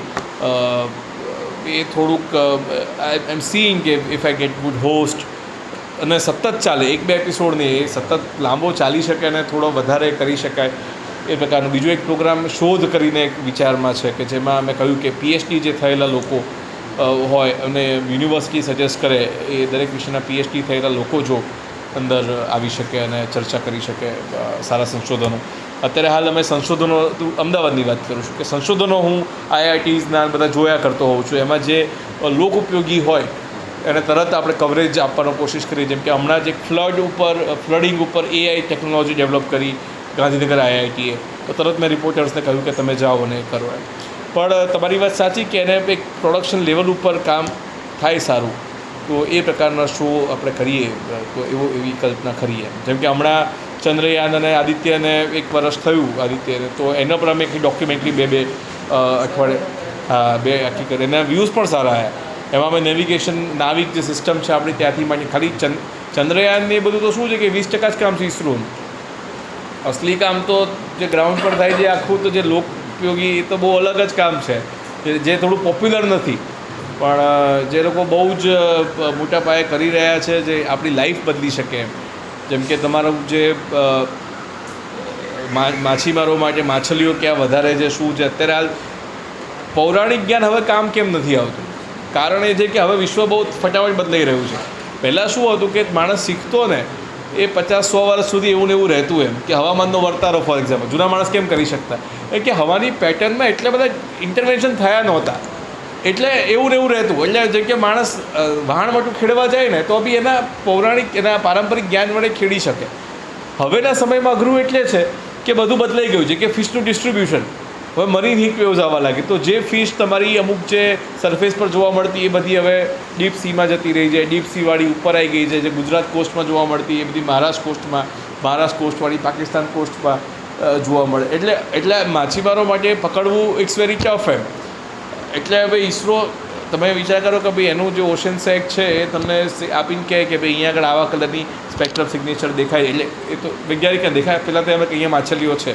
એ થોડુંક આઈ એમ સીઈંગ કે if I get good host અને સતત ચાલે, 1-2 એપિસોડ નહીં, એ સતત લાંબો ચાલી શકે અને થોડો વધારે કરી શકાય એ પ્રકારનું. બીજો એક પ્રોગ્રામ શોધ કરીને એક વિચારમાં છે કે જેમાં મેં કહ્યું કે પીએચડી જે થયેલા લોકો હોય અને યુનિવર્સિટી સજેસ્ટ કરે એ દરેક વિષયના પીએચડી થયેલા લોકો જો અંદર આવી શકે અને ચર્ચા કરી શકે સારા સંશોધનો. અત્યારે હાલ અમે સંશોધનો અમદાવાદની વાત કરું છું કે સંશોધનો હું આઈઆઈટીઝના બધા જોયા કરતો હોઉં છું. એમાં જે લોક ઉપયોગી હોય એને તરત આપણે કવરેજ આપવાનો કોશિશ કરીએ. જેમ કે હમણાં જ એક ફ્લડિંગ ઉપર એઆઈ ટેકનોલોજી ડેવલપ કરી ગાંધીનગર આઈઆઈટીએ, તો તરત મેં રિપોર્ટર્સને કહ્યું કે તમે જાઓ અને કરો એમ. પણ તમારી વાત સાચી કે એને એક પ્રોડક્શન લેવલ ઉપર કામ થાય સારું તો એ પ્રકારના શો આપણે કરીએ તો એવી કલ્પના કરીએ. જેમ કે હમણાં ચંદ્રયાન અને આદિત્યને 1 વર્ષ થયું આદિત્યને, તો એના પર અમે એક ડોક્યુમેન્ટરી 2 અઠવાડિયે 2 આખી કરી, એના વ્યૂઝ પણ સારા આવ્યા. એમાં અમે નેવિગેશન નાવિક જે સિસ્ટમ છે આપણી ત્યાંથી માંડી ખાલી ચંદ્રયાન એ બધું તો શું છે કે 20% જ કામ છે ઇસરોનું. અસલી કામ તો જે ગ્રાઉન્ડ પર થાય છે આખું તો જે લોક ઉપયોગી એ તો બહુ અલગ જ કામ છે જે થોડું પોપ્યુલર નથી, પણ જે લોકો બહુ જ મોટા પાયે કરી રહ્યા છે જે આપણી લાઈફ બદલી શકે એમ. જેમ કે તમારું જે માછીમારો માટે માછલીઓ ક્યાં વધારે છે શું છે. અત્યારે હાલ પૌરાણિક જ્ઞાન હવે કામ કેમ નથી આવતું? કારણ એ છે કે હવે વિશ્વ બહુ ફટાફટ બદલાઈ રહ્યું છે. પહેલાં શું હતું કે માણસ શીખતો ને એ 50-100 વર્ષ સુધી એવું ને એવું રહેતું એમ કે હવામાનનો વર્તારો ફોર એક્ઝામ્પલ જૂના માણસ કેમ કરી શકતા કે હવાની પેટર્નમાં એટલા બધા ઇન્ટરવેન્શન થયા નહોતા એટલે એવું ને એવું રહેતું. એટલે જેમ કે માણસ વહાણ મોટું ખેડવા જાય ને તો બી એના પૌરાણિક એના પારંપરિક જ્ઞાન વડે ખેડી શકે. હવેના સમયમાં અઘરું એટલે છે કે બધું બદલાઈ ગયું છે કે ફિશનું ડિસ્ટ્રીબ્યુશન હવે મરીન હીટ વેવ્સ આવવા લાગી, તો જે ફિશ તમારી અમુક જે સરફેસ પર જોવા મળતી એ બધી હવે ડીપ સીમાં જતી રહી છે. ડીપ સીવાળી ઉપર આવી ગઈ છે. જે ગુજરાત કોસ્ટમાં જોવા મળતી એ બધી મહારાષ્ટ્ર કોસ્ટમાં મહારાષ્ટ્ર કોસ્ટવાળી પાકિસ્તાન કોસ્ટમાં જોવા મળે. એટલે માછીમારો માટે પકડવું ઇટ્સ વેરી ટફ એમ. એટલે હવે ઇસરો તમે વિચાર કરો કે ભાઈ એનું જે ઓશન સેક છે એ તમને આપીને કહે કે ભાઈ અહીંયા આગળ આવા કલરની સ્પેક્ટ્રમ સિગ્નેચર દેખાય, એટલે એ તો વૈજ્ઞાનિક દેખાય પહેલાં તો એમ કે અહીંયા માછલીઓ છે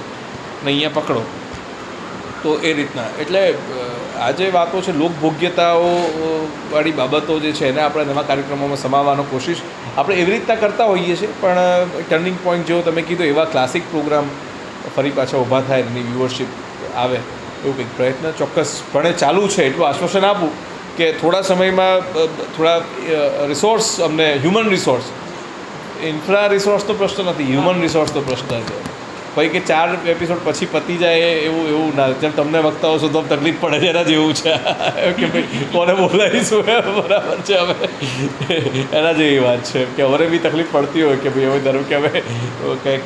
ને અહીંયા પકડો. તો એ રીતના એટલે આ જે વાતો છે લોકભોગ્યતાઓ વાળી બાબતો જે છે એને આપણે નવા કાર્યક્રમોમાં સમાવવાનો કોશિશ આપણે એવી રીતના કરતા હોઈએ છીએ. પણ ટર્નિંગ પોઈન્ટ જેવો તમે કીધું એવા ક્લાસિક પ્રોગ્રામ ફરી પાછા ઊભા થાય, એની વ્યુઅરશિપ આવે એવું કંઈક પ્રયત્ન ચોક્કસપણે ચાલુ છે. એટલું આશ્વાસન આપું કે થોડા સમયમાં થોડા રિસોર્સ અમને હ્યુમન રિસોર્સ, ઇન્ફ્રા રિસોર્સનો પ્રશ્ન નથી, હ્યુમન રિસોર્સનો પ્રશ્ન છે. ભાઈ કે 4 એપિસોડ પછી પતી જાય એવું ના, જેમ તમને વક્તાઓ છો તો તકલીફ પડે છે એના જેવું છે કે ભાઈ કોને બોલાવીશું બરાબર છે. હવે એના જેવી વાત છે કે હવે બી તકલીફ પડતી હોય કે ભાઈ હવે ધારો કે હવે કંઈક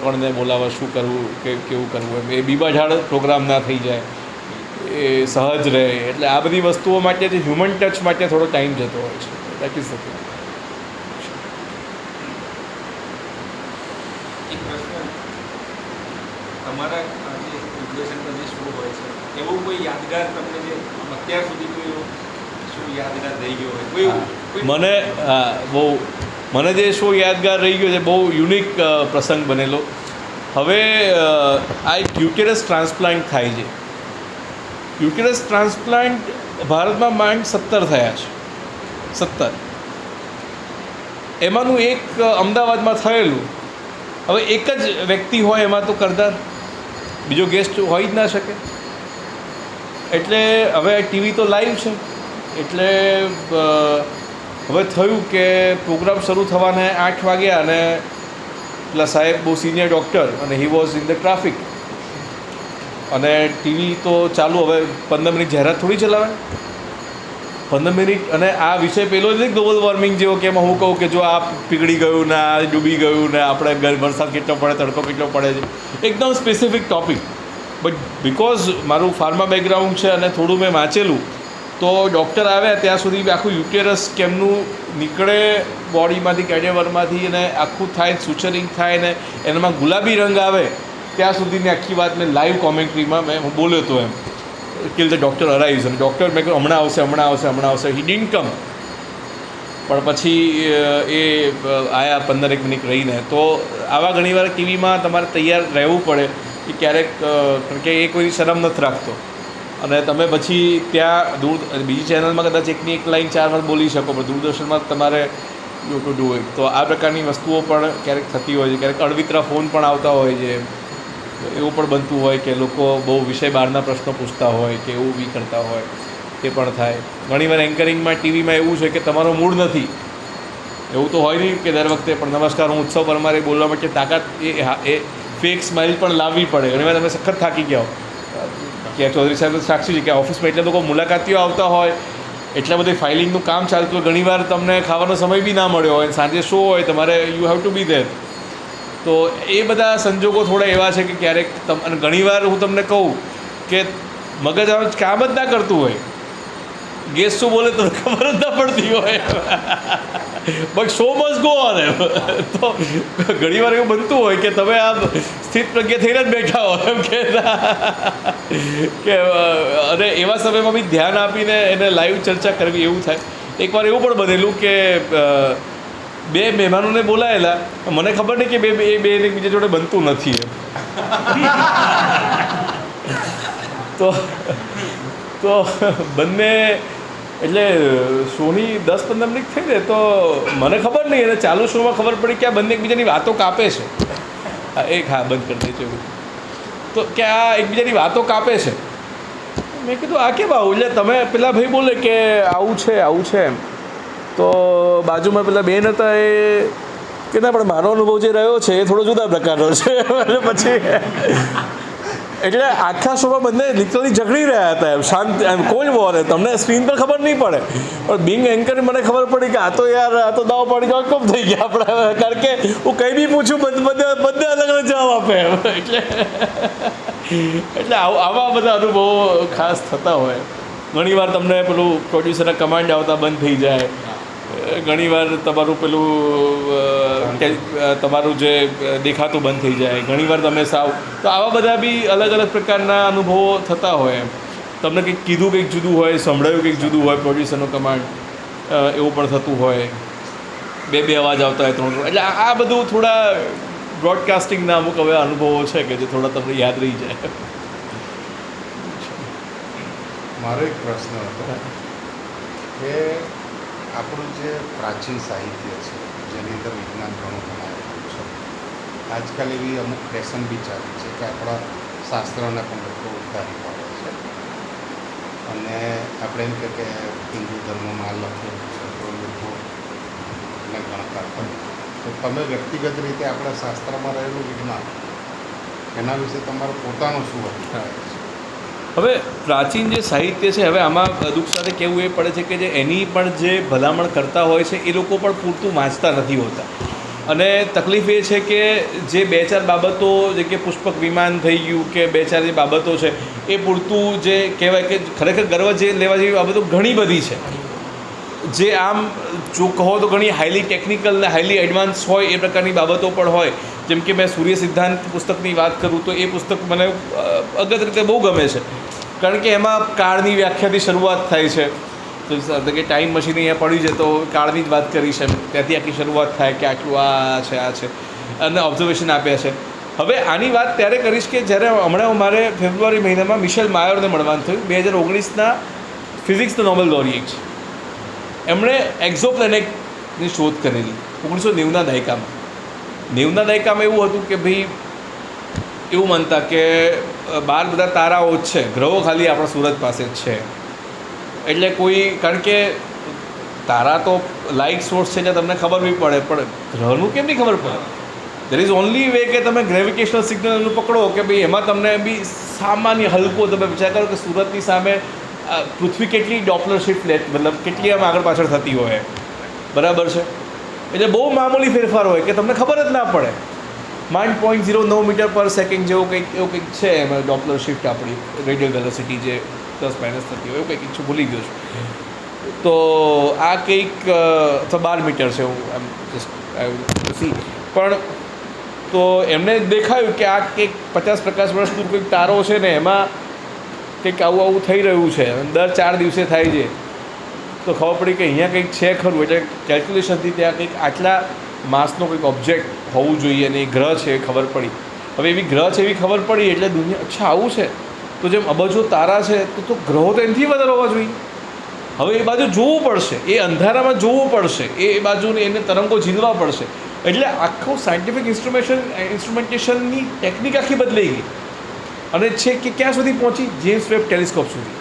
કોણને બોલાવવા, શું કરવું કે કેવું કરવું, એમ એ બીબાઝાડ પ્રોગ્રામ ના થઈ જાય, એ સહજ રહે. એટલે આ બધી વસ્તુઓ માટે જે હ્યુમન ટચ માટે થોડો ટાઈમ જતો હોય છે. બાકી શકે તમારા જે દૂરદર્શન પર જે શો હોય છે એવું કોઈ યાદગાર તમને જે અત્યાર સુધી કોઈ શો યાદગાર રહી ગયો હોય કોઈ? મને જે શો યાદગાર રહી ગયો છે બહુ યુનિક પ્રસંગ બનેલો. હવે આ એક યુટેરસ ટ્રાન્સપ્લાન્ટ થાય છે. યુટેરસ ટ્રાન્સપ્લાન્ટ ભારતમાં માંડ 17 થયા છે, 17. એમાંનું એક અમદાવાદમાં થયેલું. હવે એક જ વ્યક્તિ હોય એમાં તો કરદાર, બીજો ગેસ્ટ હોય જ ના શકે. એટલે હવે ટીવી તો લાઈવ છે, એટલે હવે થયું કે પ્રોગ્રામ શરૂ થવાને 8 વાગ્યા અને પેલા સાહેબ બહુ સિનિયર ડૉક્ટર અને he was in the traffic અને ટીવી તો ચાલુ. હવે 15 મિનિટ જાહેરાત થોડી ચલાવે, 15 મિનિટ. અને આ વિષય પેલો જ ગ્લોબલ વોર્મિંગ જેવો કે એમાં હું કહું કે જો આ પીગળી ગયું ને આ ડૂબી ગયું ને આપણે વરસાદ કેટલો પડે, તડકો કેટલો પડે છે, એકદમ સ્પેસિફિક ટૉપિક. બટ બિકોઝ મારું ફાર્મા બેકગ્રાઉન્ડ છે અને થોડું મેં વાંચેલું, તો ડૉક્ટર આવ્યા ત્યાં સુધી આખું યુટેરસ કેમનું નીકળે બોડીમાંથી, કેડેવરમાંથી, અને આખું થાય, સુચરિંગ થાય ને એનામાં ગુલાબી રંગ આવે ત્યાં સુધીની આખી વાત મેં લાઈવ કોમેન્ટ્રીમાં હું બોલ્યો હતો એમ કિલ ધ ડૉક્ટર અરાઇવ્સ. અને ડૉક્ટર મેં કહ્યું હમણાં આવશે. હી ડિડન્ટ કમ. પણ પછી એ આયા 15 મિનિટ રહીને. તો આવા ઘણીવાર ટીવીમાં તમારે તૈયાર રહેવું પડે કે ક્યારેક, કારણ કે એ કોઈ શરમ નથી રાખતો અને તમે પછી ત્યાં બીજી ચેનલમાં કદાચ એકની એક લાઈન 4 વાર બોલી શકો, પણ દૂરદર્શનમાં તમારે યુ ટુ ડુ ઇટ. તો આ પ્રકારની વસ્તુઓ પણ ક્યારેક થતી હોય છે. ક્યારેક અળવિતરા ફોન પણ આવતા હોય છે. એવું પણ બનતું હોય કે લોકો બહુ વિષય બહારના પ્રશ્નો પૂછતા હોય કે એવું બી કરતા હોય, તે પણ થાય. ઘણીવાર એન્કરિંગમાં ટીવીમાં એવું છે કે તમારો મૂડ નથી, એવું તો હોય નહીં કે દર વખતે, પણ નમસ્કાર હું ઉત્સવ પરમારે બોલવા માટે તાકાત એ ફેક સ્માઇલ પણ લાવવી પડે. ઘણીવાર તમે સખત થાકી ગયા હો કે ચૌધરી સાહેબ સાક્ષી છે કે ઓફિસમાં એટલે લોકો મુલાકાતીઓ આવતા હોય, એટલા બધી ફાઇલિંગનું કામ ચાલતું હોય, ઘણીવાર તમને ખાવાનો સમય બી ના મળ્યો હોય, સાંજે શો હોય, તમારે you have to be there. તો એ બધા સંજોગો થોડા એવા છે કે ક્યારેક અને ઘણીવાર હું તમને કહું કે મગજ કામ જ ના કરતું હોય, ગેસ શું બોલે તો ખબર જ ના પડતી હોય, but show must go on એમ. તો ઘણીવાર એવું બનતું હોય કે તમે આમ સ્થિત પ્રજ્ઞ થઈને જ બેઠા હો એમ કે અને એવા સમયમાં બી ધ્યાન આપીને એને લાઈવ ચર્ચા કરવી એવું થાય. એકવાર એવું પણ બનેલું કે 2 મહેમાનોને બોલાયેલા, મને ખબર નહીં કે બે એકબીજા જોડે બનતું નથી એમ. તો બંને એટલે શોની 10-15 મિનિટ થઈ ને તો મને ખબર નહીં, અને ચાલુ શોમાં ખબર પડી કે આ બંને એકબીજાની વાતો કાપે છે. બંધ કરી દેજો એવું. તો કે આ એકબીજાની વાતો કાપે છે. મેં કીધું આ કેમ આવું? એટલે તમે પેલા ભાઈ બોલે કે આવું છે એમ. તો બાજુમાં પેલા બેન હતા એ કે ના પણ મારો અનુભવ જે રહ્યો છે એ થોડો જુદા પ્રકારનો છે. અને પછી એટલે આખા શોમાં બંને લિટરલી ઝઘડી રહ્યા હતા એમ, શાંત એમ, કોલ્ડ વોર. તમને સ્ક્રીન પર ખબર નહીં પડે, પણ બિંગ એન્કર મને ખબર પડી કે આ તો દાવ પાડી જવા કમ થઈ ગયા આપણે, કારણ કે હું કંઈ બી પૂછું બધે અલગ અલગ જવાબ આપે એમ. એટલે આવા બધા અનુભવો ખાસ થતા હોય. ઘણીવાર તમને પેલું પ્રોડ્યુસરના કમાન્ડ આવતા બંધ થઈ જાય, ઘણીવાર તમારું પેલું તમારું જે દેખાતું બંધ થઈ જાય, ઘણીવાર તમે સાવ, તો આવા બધા બી અલગ અલગ પ્રકારના અનુભવો થતા હોય. તમને કંઈક કીધું કંઈક જુદું હોય, સંભળાયું કંઈક જુદું હોય, પ્રોડ્યુસરનો કમાન્ડ એવું પણ થતું હોય, બે અવાજ આવતા હોય, 3. એટલે આ બધું થોડા બ્રોડકાસ્ટિંગના અમુક હવે અનુભવો છે કે જે થોડા તમને યાદ રહી જાય. મારો એક પ્રશ્ન હતો કે આપણું જે પ્રાચીન સાહિત્ય છે જેની અંદર વિજ્ઞાન ઘણું ભણાવેલું છે, આજકાલ એવી અમુક ફેશન બી ચાલી છે કે આપણા શાસ્ત્રોને પણ લોકો ઉતારી પાડે છે અને આપણે એમ કે હિન્દુ ધર્મમાં લખેલું છે તો લોકો એને ગણકાર કરે. તો તમે વ્યક્તિગત રીતે આપણા શાસ્ત્રમાં રહેલું વિજ્ઞાન એના વિશે તમારો પોતાનો શું અભિપ્રાય છે? હવે પ્રાચીન જે સાહિત્ય છે, હવે આમાં દુઃખ સાથે કહેવું એ પડે છે કે જે એની પણ જે ભલામણ કરતા હોય છે એ લોકો પણ પૂરતું વાંચતા નથી હોતા. અને તકલીફ એ છે કે જે 2-4 બાબતો જે કે પુષ્પક વિમાન થઈ ગયું કે 2-4 જે બાબતો છે એ પૂરતું જે કહેવાય કે ખરેખર ગર્વ જે લેવા જેવી બાબતો ઘણી બધી છે, જે આમ જો કહો તો ઘણી હાઈલી ટેકનિકલ ને હાઈલી એડવાન્સ હોય એ પ્રકારની બાબતો પણ હોય. જેમ કે મેં સૂર્ય સિદ્ધાંત પુસ્તકની વાત કરું તો એ પુસ્તક મને અગત રીતે બહુ ગમે છે, કારણ કે એમાં કાળની વ્યાખ્યાથી શરૂઆત થાય છે. તો કે ટાઈમ મશીન અહીંયા પડ્યું છે તો કાળની જ વાત કરી છે, ત્યાંથી આખી શરૂઆત થાય કે આટલું આ છે અને ઓબ્ઝર્વેશન આપ્યા છે. હવે આની વાત ત્યારે કરીશ કે જ્યારે હમણાં મારે ફેબ્રુઆરી મહિનામાં મિશેલ માયોરને મળવાનું થયું. 2019ના ફિઝિક્સના નોબેલ લોરી છે. એમણે એક્ઝોપ્લેનેટની શોધ કરેલી 1990ના દાયકામાં. 90ના દાયકામાં એવું હતું કે ભાઈ એવું માનતા કે બહાર બધા તારાઓ જ છે, ગ્રહો ખાલી આપણા સૂરજ પાસે જ છે. એટલે કોઈ, કારણ કે તારા તો લાઇટ સોર્સ છે એટલે તમને ખબર બી પડે, પણ ગ્રહનું કેમ નહીં ખબર પડે? દેર ઇઝ ઓનલી વે કે તમે ગ્રેવિટેશનલ સિગ્નલનું પકડો કે ભાઈ એમાં તમને બી સામાન્ય હલકો, તમે વિચાર કરો કે સુરતની સામે પૃથ્વી કેટલી ડોપલર શિફ્ટ લે, મતલબ કેટલી આમ આગળ પાછળ થતી હોય, બરાબર છે? એટલે બહુ મામૂલી ફેરફાર હોય કે તમને ખબર જ ના પડે. માંડ 0.09 મીટર પર સેકન્ડ જેવું કંઈક છે એમાં ડોપલર શિફ્ટ, આપણી રેડિયલ વેલોસિટી જે ± થતી હોય એવું કંઈક છું, ભૂલી ગયો છું. તો આ કંઈક 12 મીટર છે એવું એમ જસ્ટ સી. પણ તો એમને દેખાયું કે આ કંઈક 50 પ્રકાશ વર્ષ દૂર કંઈક તારો છે ને એમાં કંઈક આવું થઈ રહ્યું છે, દર 4 દિવસે થાય છે. તો ખબર પડી કે અહીંયા કંઈક છે ખરું. એટલે કેલ્ક્યુલેશનથી ત્યાં કંઈક આટલા માસનો કંઈક ઓબ્જેક્ટ હોવું જોઈએ અને એ ગ્રહ છે એ ખબર પડી. હવે એવી ગ્રહ છે એવી ખબર પડી એટલે દુનિયા, અચ્છા આવું છે, તો જેમ અબજો તારા છે તો ગ્રહો તો એનાથી વધારે હોવા જોઈએ. હવે એ બાજુ જોવું પડશે, એ અંધારામાં જોવું પડશે, એ બાજુને એને તરંગો ઝીલવા પડશે. એટલે આખું સાયન્ટિફિક ઇન્સ્ટ્રુમેન્ટેશનની ટેકનિક આખી બદલાઈ ગઈ અને છે કે ક્યાં સુધી પહોંચી? જેમ્સ વેબ ટેલિસ્કોપ સુધી.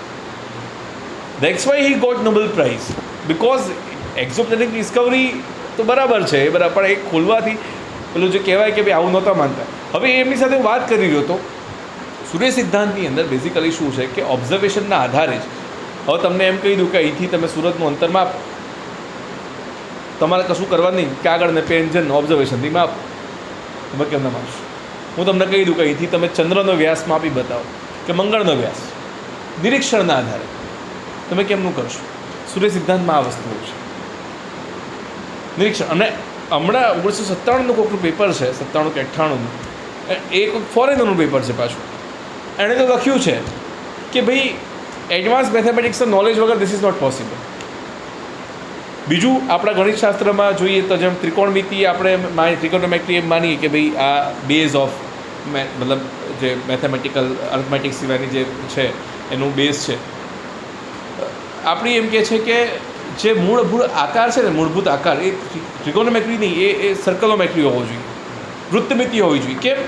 That's why he got Nobel prize, because exoplanet discovery તો બરાબર છે, એ બરાબર, પણ એ ખોલવાથી પેલું જે કહેવાય કે ભાઈ આવું નહોતા માનતા. હવે એમની સાથે વાત કરી રહ્યો હતો. સૂર્ય સિદ્ધાંતની અંદર બેઝિકલી શું છે કે ઓબ્ઝર્વેશનના આધારે જ, હવે તમને એમ કહી દઉં કે અહીંથી તમે સુરતનું અંતર માપ, તમારે કશું કરવાનું નહીં, કાગળ ને પેન્શન ઓબ્ઝર્વેશનથી માપ, તમે કેમ ના માપશો? હું તમને કહી દઉં કે અહીંથી તમે ચંદ્રનો વ્યાસ માપી બતાવો કે મંગળનો વ્યાસ, નિરીક્ષણના આધારે તમે કેમનું કરશો? સૂર્ય સિદ્ધાંતમાં આ વસ્તુઓ છે, નિરીક્ષણ. અને હમણાં 1997નું કોઈકનું પેપર છે, 97 કે 98નું, એ કોઈ ફોરેનરનું પેપર છે પાછું. એણે તો લખ્યું છે કે ભાઈ એડવાન્સ મેથેમેટિક્સના નોલેજ વગર ધીસ ઇઝ નોટ પોસિબલ. બીજું, આપણા ગણિતશાસ્ત્રમાં જોઈએ તો જેમ ત્રિકોણમિતિ આપણે ત્રિકોણોમેટ્રી એમ માનીએ કે ભાઈ આ બેઝ ઓફ મતલબ જે મેથેમેટિકલ અર્થમેટિક્સ સિવાયની જે છે એનું બેઝ છે. આપણી એમ કહે છે કે જે મૂળભૂત આકાર છે ને, મૂળભૂત આકાર એ ત્રિકોણોમેટ્રી નહીં, એ સર્કલોમેટ્રી હોવો જોઈએ, વૃત્તમિતિ હોવી જોઈએ. કેમ?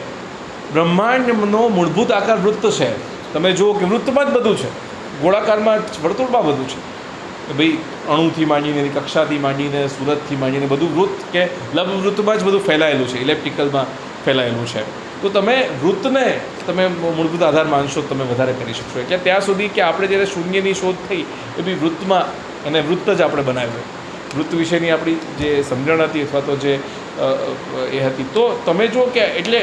બ્રહ્માંડનો મૂળભૂત આકાર વૃત્ત છે. તમે જુઓ કે વૃત્તમાં જ બધું છે, ગોળાકારમાં વર્તુળમાં બધું છે. ભાઈ અણુથી માંડીને, કક્ષાથી માંડીને, સુરતથી માંડીને બધું વૃત્ત કે લંબવૃત્તમાં જ બધું ફેલાયેલું છે, ઇલેપ્ટિકલમાં ફેલાયેલું છે. તો તમે વૃત્તને તમે મૂળભૂત આધાર માનશો તમે વધારે કરી શકશો. એટલે ત્યાં સુધી કે આપણે જ્યારે શૂન્યની શોધ થઈ એ બી વૃત્તમાં, અને વૃત્ત જ આપણે બનાવ્યું. વૃત્ત વિશેની આપણી જે સમજણ હતી અથવા તો જે એ હતી. તો તમે જુઓ કે એટલે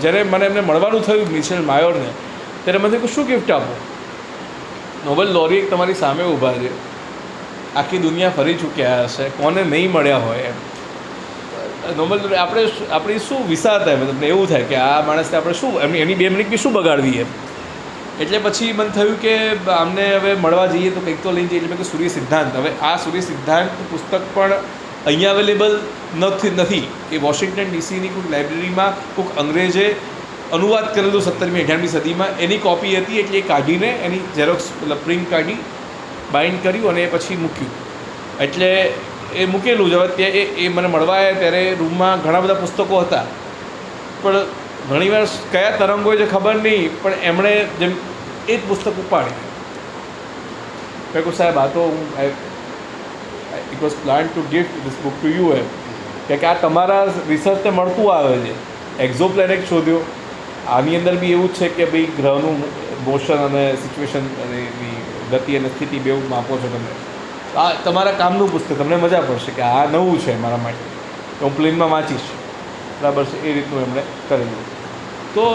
જ્યારે મને એમને મળવાનું થયું મિશેલ માયોરને, ત્યારે મને શું ગિફ્ટ આપો? નોબેલ લોરી તમારી સામે ઊભા છે આખી દુનિયા ફરી ચૂક્યા હશે, કોને નહીં મળ્યા હોય એમ. નોર્મલ આપણી શું વિચારતા હોય, તમને એવું થાય કે આ માણસને આપણે શું એની 2 મિનિટ બી શું બગાડવી એમ. એટલે પછી મને થયું કે આમને હવે મળવા જઈએ તો કંઈક તો લઈને જઈએ. એટલે કે સૂર્ય સિદ્ધાંત, હવે આ સૂર્ય સિદ્ધાંત પુસ્તક પણ અહીંયા અવેલેબલ નથી. એ વોશિંગ્ટન ડીસીની કોઈક લાઇબ્રેરીમાં કોઈક અંગ્રેજે અનુવાદ કરેલું 17મી 18મી સદીમાં, એની કોપી હતી. એટલે એ કાઢીને એની ઝેરોક્સ મતલબ પ્રિન્ટ કાઢી બાઇન્ડ કર્યું અને એ પછી મૂક્યું. એટલે એ મૂકેલું જ. હવે ત્યાં એ મને મળવા આવ્યા ત્યારે રૂમમાં ઘણા બધા પુસ્તકો હતા, પણ ઘણીવાર કયા તરંગો છે ખબર નહીં, પણ એમણે જેમ એ જ પુસ્તક ઉપાડી. મેં કહ્યું સાહેબ આ તો it was plan to gift this book to you એમ, કે આ તમારા રિસર્ચને મળતું આવે છે. એક્ઝો પ્લેનેટ શોધ્યો, આની અંદર બી એવું જ છે કે ભાઈ ગ્રહનું મોશન અને સિચ્યુએશન અને એની ગતિ અને સ્થિતિ બેઉ માપો છો તમે. આ તમારા કામનું પુસ્તક, તમને મજા પડશે કે આ નવું છે મારા માટે, હું પ્લેનમાં વાંચીશ. બરાબર છે, એ રીતનું એમણે કરેલું. તો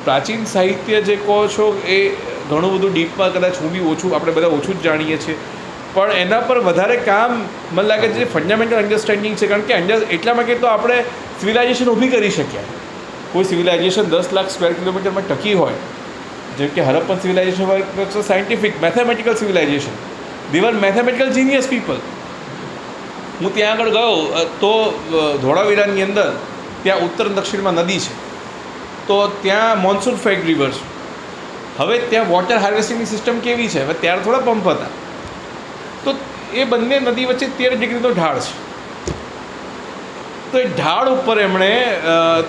પ્રાચીન સાહિત્ય જે કહો છો એ ઘણું બધું ડીપમાં કદાચ હું બી આપણે બધા ઓછું જ જાણીએ છીએ, પણ એના પર વધારે કામ મને લાગે છે ફંડામેન્ટલ અન્ડરસ્ટેન્ડિંગ છે. કારણ કે એટલા માટે તો આપણે સિવિલાઇઝેશન ઊભી કરી શક્યા. કોઈ સિવિલાઇઝેશન 10 લાખ સ્ક્વેર કિલોમીટરમાં ટકી હોય, જેમ કે હરપ્પન સિવિલાઇઝેશન હોય, તો સાયન્ટિફિક મેથેમેટિકલ સિવિલાઇઝેશન, દે વર મેથેમેટિકલ જીનિયસ પીપલ. હું ત્યાં આગળ ગયો તો ધોળાવીરાની અંદર ત્યાં ઉત્તર દક્ષિણમાં નદી છે, તો ત્યાં મોન્સૂન ફેડ રિવર છે. હવે ત્યાં વોટર હાર્વેસ્ટિંગની સિસ્ટમ કેવી છે? હવે ત્યારે થોડા પંપ હતા, તો એ બંને નદી વચ્ચે 13 ડિગ્રીનો ઢાળ છે. તો એ ઢાળ ઉપર એમણે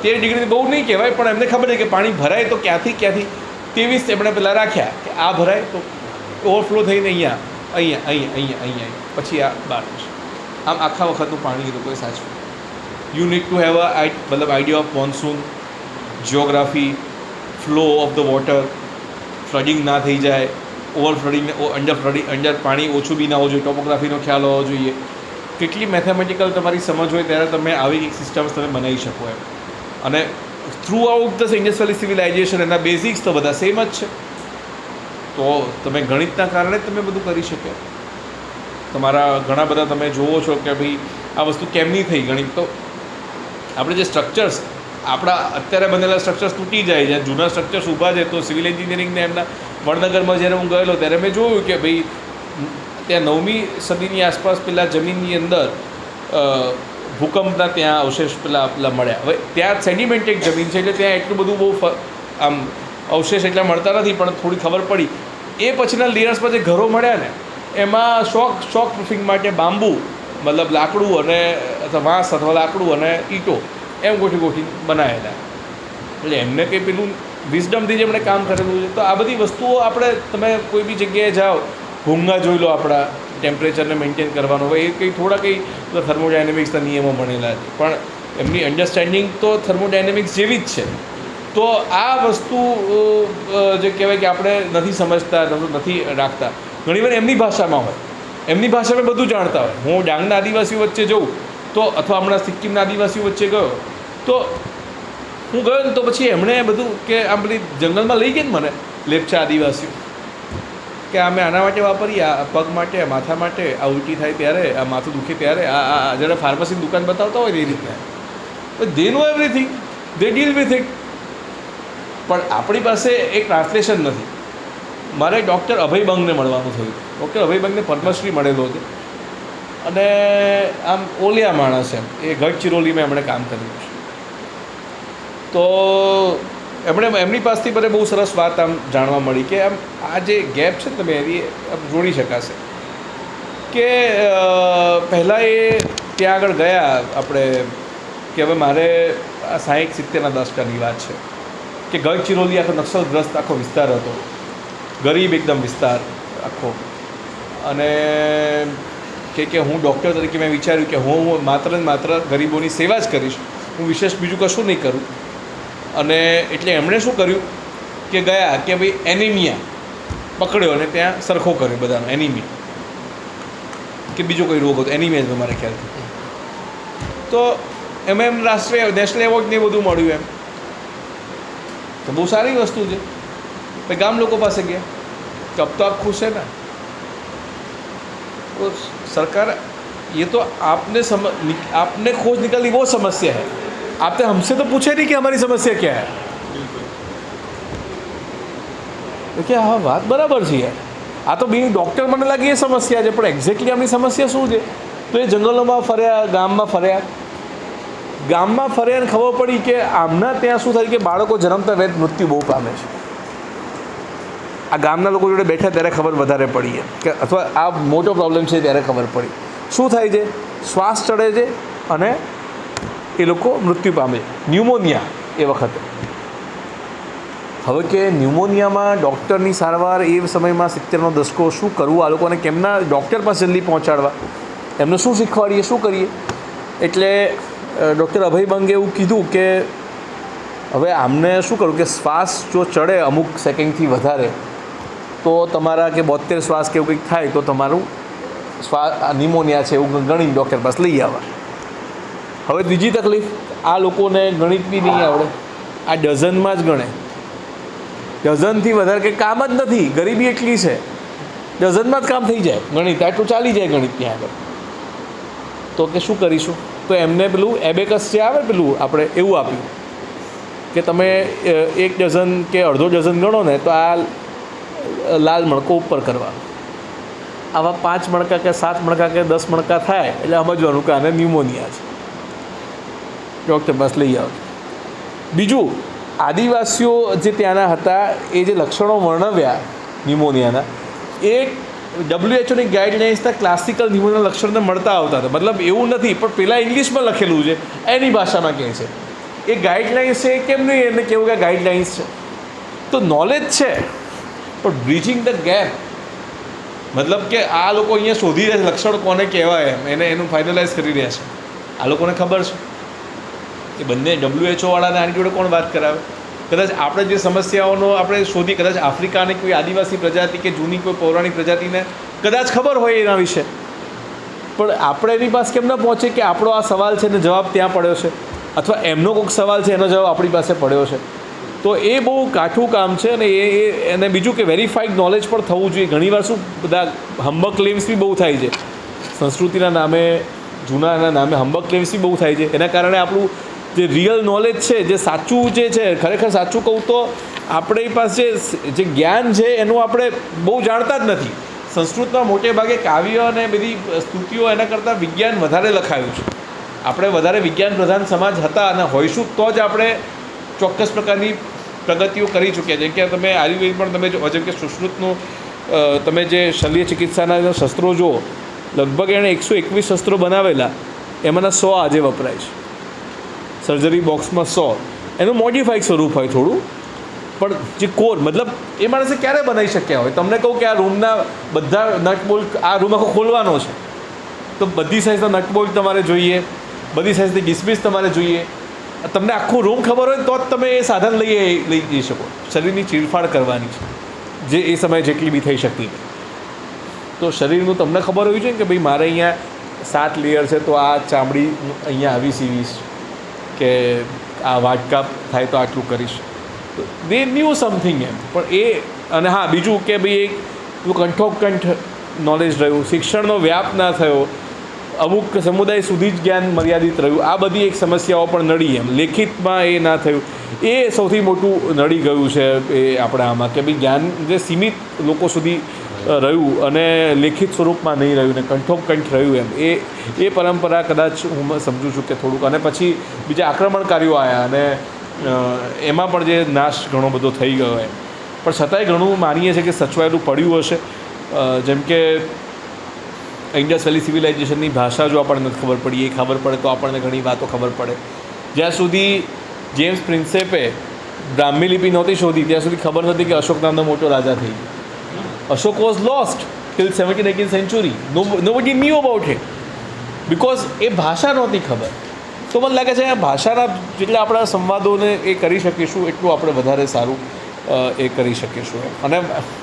13 ડિગ્રી બહુ નહીં કહેવાય, પણ એમને ખબર છે કે પાણી ભરાય તો ક્યાંથી 23 એમણે પહેલાં રાખ્યા કે આ ભરાય તો ઓવરફ્લો થઈને અહીંયા પછી આ બહાર છે. આમ આખા વખતનું પાણી એ લોકોએ સાચવ્યું. યુ નીડ ટુ હેવ મતલબ idea of monsoon, geography, flow of the water, flooding ના થઈ જાય, ઓવર ફ્લડિંગ અંડર પાણી ઓછું બી ના હોવું જોઈએ, ટોપોગ્રાફીનો ખ્યાલ હોવો જોઈએ. કેટલી મેથેમેટિકલ તમારી સમજ હોય ત્યારે તમે આવી એક સિસ્ટમ્સ તમે બનાવી શકો એમ. અને through out the Indus valley civilisation એના બેઝિક્સ તો બધા સેમ જ છે. તો તમે ગણિતના કારણે જ તમે બધું કરી શકો. તમારા ઘણા બધા તમે જુઓ છો કે ભાઈ આ વસ્તુ કેમની થઈ. ગણિત તો આપણે જે સ્ટ્રક્ચર્સ આપણા અત્યારે બનેલા સ્ટ્રક્ચર્સ તૂટી જાય, જ્યાં જૂના સ્ટ્રક્ચર્સ ઊભા છે. તો સિવિલ એન્જિનિયરિંગને એમના વડનગરમાં જ્યારે હું ગયેલો ત્યારે મેં જોયું કે ભાઈ ત્યાં 9મી સદીની આસપાસ પેલા જમીનની અંદર ભૂકંપના ત્યાં અવશેષ પેલા મળ્યા. હવે ત્યાં સેડિમેન્ટેડ જમીન છે, એટલે ત્યાં એટલું બધું બહુ આમ અવશેષ એટલા મળતા નથી, પણ થોડી ખબર પડી. એ પછીના લેયર્સમાં જે ઘરો મળ્યા ને, એમાં શોક પ્રૂફિંગ માટે બાંબુ મતલબ લાકડું અને અથવા વાંસ અથવા લાકડું અને ઈંટો એમ ગોઠવી બનાવેલા. એટલે એમને કંઈ પેલું વિઝડમથી જ એમણે કામ કરેલું છે. તો આ બધી વસ્તુઓ આપણે તમે કોઈ બી જગ્યાએ જાઓ, ભૂંગા જોઈ લો, આપણા ટેમ્પરેચરને મેન્ટેન કરવાનું હોય, એ કંઈ થર્મોડાયનેમિક્સના નિયમો ભણેલા છે, પણ એમની અન્ડરસ્ટેન્ડિંગ તો થર્મોડાયનેમિક્સ જેવી જ છે. તો આ વસ્તુ જે કહેવાય કે આપણે નથી સમજતા, નથી રાખતા. ઘણીવાર એમની ભાષામાં હોય, એમની ભાષામાં બધું જાણતા હોય. હું ડાંગના આદિવાસીઓ વચ્ચે જઉં તો, અથવા હમણાં સિક્કિમના આદિવાસીઓ વચ્ચે ગયો તો હું ગયો ને, તો પછી એમણે બધું કે આમ બધી જંગલમાં લઈ ગઈ ને મને લેપચા આદિવાસીઓ, કે અમે આના માટે વાપરીએ, આ પગ માટે, આ માથા માટે, આ ઉલટી થાય ત્યારે, આ માથું દુખે ત્યારે, આ જ્યારે ફાર્મસીની દુકાન બતાવતા હોય ને એ રીતના. They know everything, they deal with it. પણ આપણી પાસે એક ટ્રાન્સલેશન નથી. મારે ડૉક્ટર અભય બંગને મળવાનું થયું. ડૉક્ટર અભય બંગને પદ્મશ્રી મળેલો હતો, અને આમ ઓલિયા માણસ એમ, એ ગઢચિરોલીમાં એમણે કામ કર્યું છે. તો એમની પાસેથી મને બહુ સરસ વાત આમ જાણવા મળી કે આમ આ જે ગેપ છે ને તમે એની જોડી શકાશે. કે પહેલાં એ ત્યાં આગળ ગયા આપણે કે હવે મારે આ 60-70ના દશકની વાત છે કે ગઢચિરોલી આખો નક્સલગ્રસ્ત આખો વિસ્તાર હતો, ગરીબ એકદમ વિસ્તાર આખો. અને કે હું ડૉક્ટર તરીકે મેં વિચાર્યું કે હું માત્ર ને માત્ર ગરીબોની સેવા જ કરીશ, હું વિશેષ બીજું કશું નહીં કરું. અને એટલે એમણે શું કર્યું કે ગયા કે ભાઈ એનિમિયા પકડ્યો અને ત્યાં સરખો કર્યો બધાનો એનિમિયા, કે બીજો કોઈ રોગ હતો, એનિમિયા જ મારા ખ્યાલથી. તો એમાં એમ રાષ્ટ્રીય નેશનલ એવોર્ડ ને એ બધું મળ્યું. એમ તો બહુ સારી વસ્તુ છે. પછી ગામ લોકો પાસે ગયા કે અબ તો આપ ખુશ છે ને, तो सरकार ये तो आपने खोज निकाली वो समस्या है, आपने हमसे तो पूछे नहीं कि हमारी समस्या क्या है। तो क्या हाँ बात बराबर છે યાર, આ તો બી ડૉક્ટર મને લાગે એ સમસ્યા છે, પણ એક્ઝેક્ટલી આમની સમસ્યા શું છે? તો એ જંગલોમાં ફર્યા, ગામમાં ફર્યા ને ખબર પડી કે આમના ત્યાં શું થાય કે બાળકો જન્મતા વેત મૃત્યુ બહુ પામે છે। આ ગામના લોકો જોડે બેઠા ત્યારે ખબર વધારે પડી કે અથવા આ મોટો પ્રોબ્લેમ છે ત્યારે ખબર પડી શું થાય છે, શ્વાસ ચડે છે અને એ લોકો મૃત્યુ પામે છે, ન્યુમોનિયા એ વખતે। હવે કે ન્યુમોનિયામાં ડૉક્ટરની સારવાર એ સમયમાં 70નો દશકો, શું કરવું આ લોકોને, કેમના ડૉક્ટર પાસે જલ્દી પહોંચાડવા, એમને શું શીખવાડીએ, શું કરીએ? એટલે ડૉક્ટર અભય બંગે એવું કીધું કે હવે આમને શું કરવું કે શ્વાસ જો ચડે અમુક સેકન્ડથી વધારે તો તમારા કે 72 શ્વાસ કે એવું કંઈક થાય તો તમારું ન્યુમોનિયા છે એવું ગણી ડૉક્ટર પાસે લઈ આવવા। હવે બીજી તકલીફ, આ લોકોને ગણિત બી નહીં આવડે, આ ડઝનમાં જ ગણે, ડઝનથી વધારે કંઈ કામ જ નથી, ગરીબી એટલી છે, ડઝનમાં જ કામ થઈ જાય, ગણિત આટલું ચાલી જાય ગણિત ત્યાં આગળ। તો કે શું કરીશું? તો એમને પેલું એબેકસ જે આવે પેલું આપણે એવું આપ્યું કે તમે 1 ડઝન કે અડધો ડઝન ગણો ને તો આ લાલ મણકો ઉપર કરવા, આવા 5 મણકા કે 7 મણકા કે 10 મણકા થાય એટલે સમજવાનું કે આને ન્યુમોનિયા છે, ડૉક્ટર પાસે લઈ આવો। બીજું, આદિવાસીઓ જે ત્યાંના હતા એ જે લક્ષણો વર્ણવ્યા ન્યુમોનિયાના એ WHO ગાઈડલાઇન્સના ક્લાસિકલ ન્યુમોનિયાના લક્ષણને મળતા આવતા હતા, મતલબ એવું નથી, પણ પહેલાં ઇંગ્લિશમાં લખેલું છે એની ભાષામાં કહે છે એ ગાઈડલાઇન્સ છે, કેમ નહીં એને કેવું કે ગાઈડલાઇન્સ છે? તો નોલેજ છે પણ બ્રિજિંગ ધ ગેપ, મતલબ કે આ લોકો અહીંયા શોધી રહ્યા છે લક્ષણ કોને કહેવાય એનું ફાઇનલાઇઝ કરી રહ્યા છે, આ લોકોને ખબર છે એ બંને WHO વાળાને આની જોડે કોણ વાત કરાવે? કદાચ આપણે જે સમસ્યાઓનો આપણે શોધી, કદાચ આફ્રિકાની કોઈ આદિવાસી પ્રજાતિ કે જૂની કોઈ પૌરાણિક પ્રજાતિને કદાચ ખબર હોય એના વિશે, પણ આપણે એની પાસે કેમ ન પહોંચે કે આપણો આ સવાલ છે ને જવાબ ત્યાં પડ્યો છે, અથવા એમનો કોઈક સવાલ છે એનો જવાબ આપણી પાસે પડ્યો છે। તો એ બહુ કાઠું કામ છે અને એને બીજું કે વેરીફાઈડ નોલેજ પણ થવું જોઈએ। ઘણીવાર શું બધા હમ્બક ક્લેમ્સ બી બહુ થાય છે, સંસ્કૃતિના નામે, જૂનાના નામે હમ્બક ક્લેમ્સ બી બહુ થાય છે, એના કારણે આપણું જે રિયલ નોલેજ છે, જે સાચું જે છે, ખરેખર સાચું કહું તો આપણી પાસે જે જ્ઞાન છે એનું આપણે બહુ જાણતા જ નથી। સંસ્કૃતમાં મોટે ભાગે કાવ્ય અને બધી સ્તુતિઓ એના કરતાં વિજ્ઞાન વધારે લખાયું છે, આપણે વધારે વિજ્ઞાન પ્રધાન સમાજ હતા અને હોઈશું તો જ આપણે ચોક્કસ પ્રકારની પ્રગતિઓ કરી ચૂક્યા। જેમ કે તમે આયુર્વેદ પણ તમે જો, જેમ કે સુશ્રુતનું તમે જે શલ્ય ચિકિત્સાના શસ્ત્રો જુઓ, લગભગ એણે 121 શસ્ત્રો બનાવેલા, એમાંના 100 આજે વપરાય છે, સર્જરી બોક્સમાં 100, એનું મોડિફાઈડ સ્વરૂપ હોય થોડું, પણ જે કોર મતલબ એ માણસે ક્યારે બનાવી શક્યા હોય? તમને કહું કે આ રૂમના બધા નટ બોલ્ટ, આ રૂમ આખો ખોલવાનો છે તો બધી સાઇઝના નટ બોલ્ટ તમારે જોઈએ, બધી સાઇઝની ડિસ્મિસ તમારે જોઈએ, તમને આખું રૂમ ખબર હોય તો જ તમે એ સાધન લઈ જઈ શકો। શરીરની ચીરફાડ કરવાની છે જે એ સમયે જેટલી બી થઈ શકતી, તો શરીરનું તમને ખબર હોવી જોઈએ કે ભાઈ મારે અહીંયા 7 લેયર છે તો આ ચામડી અહીંયા આવી સીવીશ, કે આ વાટકાપ થાય તો આટલું કરીશ, તો દે ન્યૂ સમથિંગ એમ। પણ એ અને હા બીજું કે ભાઈ એક કંઠોકંઠ નોલેજ રહ્યું, શિક્ષણનો વ્યાપ ના થયો, અમુક સમુદાય સુધી જ જ્ઞાન મર્યાદિત રહ્યું, આ બધી એક સમસ્યાઓ પણ નડી એમ, લેખિતમાં એ ના થયું, એ સૌથી મોટું નડી ગયું છે એ આપણે આમાં કે ભાઈ જ્ઞાન જે સીમિત લોકો સુધી રહ્યું અને લેખિત સ્વરૂપમાં નહીં રહ્યું ને કંઠોકંઠ રહ્યું એમ, એ પરંપરા કદાચ હું સમજું છું કે થોડુંક, અને પછી બીજા આક્રમણકારીઓ આવ્યા અને એમાં પણ જે નાશ ઘણો બધો થઈ ગયો એમ, પણ છતાંય ઘણું માનીએ છીએ કે સચવાયેલું પડ્યું હશે। જેમ કે ઇન્ડસ વેલી સિવિલાઇઝેશનની ભાષા જો આપણને ખબર પડી, એ ખબર પડે તો આપણને ઘણી વાતો ખબર પડે। જ્યાં સુધી જેમ્સ પ્રિન્સેપે બ્રાહ્મી લિપિ નહોતી શોધી ત્યાં સુધી ખબર નથી કે અશોક નામનો મોટો રાજા થઈ ગયો। Ashok was lost till 17th-18th century, nobody knew about it because એ ભાષા નહોતી ખબર। તો મને લાગે છે આ ભાષાના જેટલા આપણા સંવાદોને એ કરી શકીશું એટલું આપણે વધારે સારું એ કરી શકીશું અને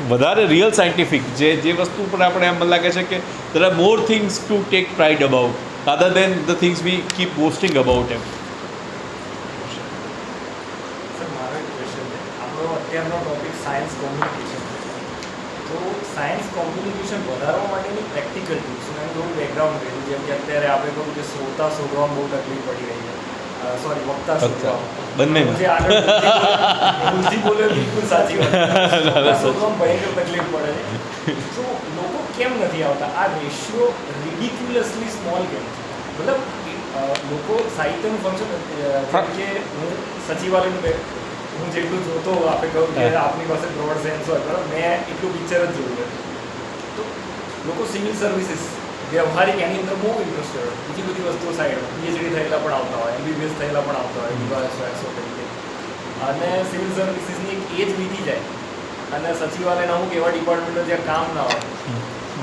વધારે રિયલ સાયન્ટિફિક જે વસ્તુ પર આપણે એમ મને લાગે છે કે there are more things to take pride about rather than the things we keep boasting about એમ। સર મારો એક ક્વેશ્ચન છે, આપણો અત્યારનો ટોપિક સાયન્સ કોમ્યુનિકેશન, તો સાયન્સ કોમ્યુનિકેશન વધારવા માટેની પ્રેક્ટિકલ ટિપ્સ એનું થોડું બેકગ્રાઉન્ડ રહ્યું, જેમ કે અત્યારે આપણે કહું કે શ્રોતા શોધવામાં બહુ તકલીફ પડી રહી છે, સોરી વક્તા શોધવામાં બંનેમાં. જે આગળ બુદ્ધિ બોલે બિલકુલ સાચી વાત, શ્રોતા શોધવામાં ભયંકર તકલીફ પડે છે. તો લોકો કેમ નથી આવતા? આ રેશિયો રિડિક્યુલસલી સ્મોલ કેમ છે? મતલબ લોકો સાહિત્યનું ફંક્શન, જેમ કે હું સચિવાલયનું હું જેટલું જોતો આપણે કહું કે આપની પાસે બ્રોડ સેન્સ હોય, બરાબર, મેં એટલું પિક્ચર જ જોયું છે. તો લોકો સિવિલ સર્વિસીસ વ્યવહારિક એની અંદર બહુ ઇન્ટરેસ્ટેડ હોય, બીજી બધી વસ્તુઓ સાઈડમાં પીએચડી થયેલા પણ આવતા હોય, એમબીબીએસ થયેલા પણ આવતા હોય, વિવાસો તરીકે. અને સિવિલ સર્વિસીસની એક એજ વીતી જાય અને સચિવાલયના અમુક એવા ડિપાર્ટમેન્ટો જ્યાં કામ ના હોય,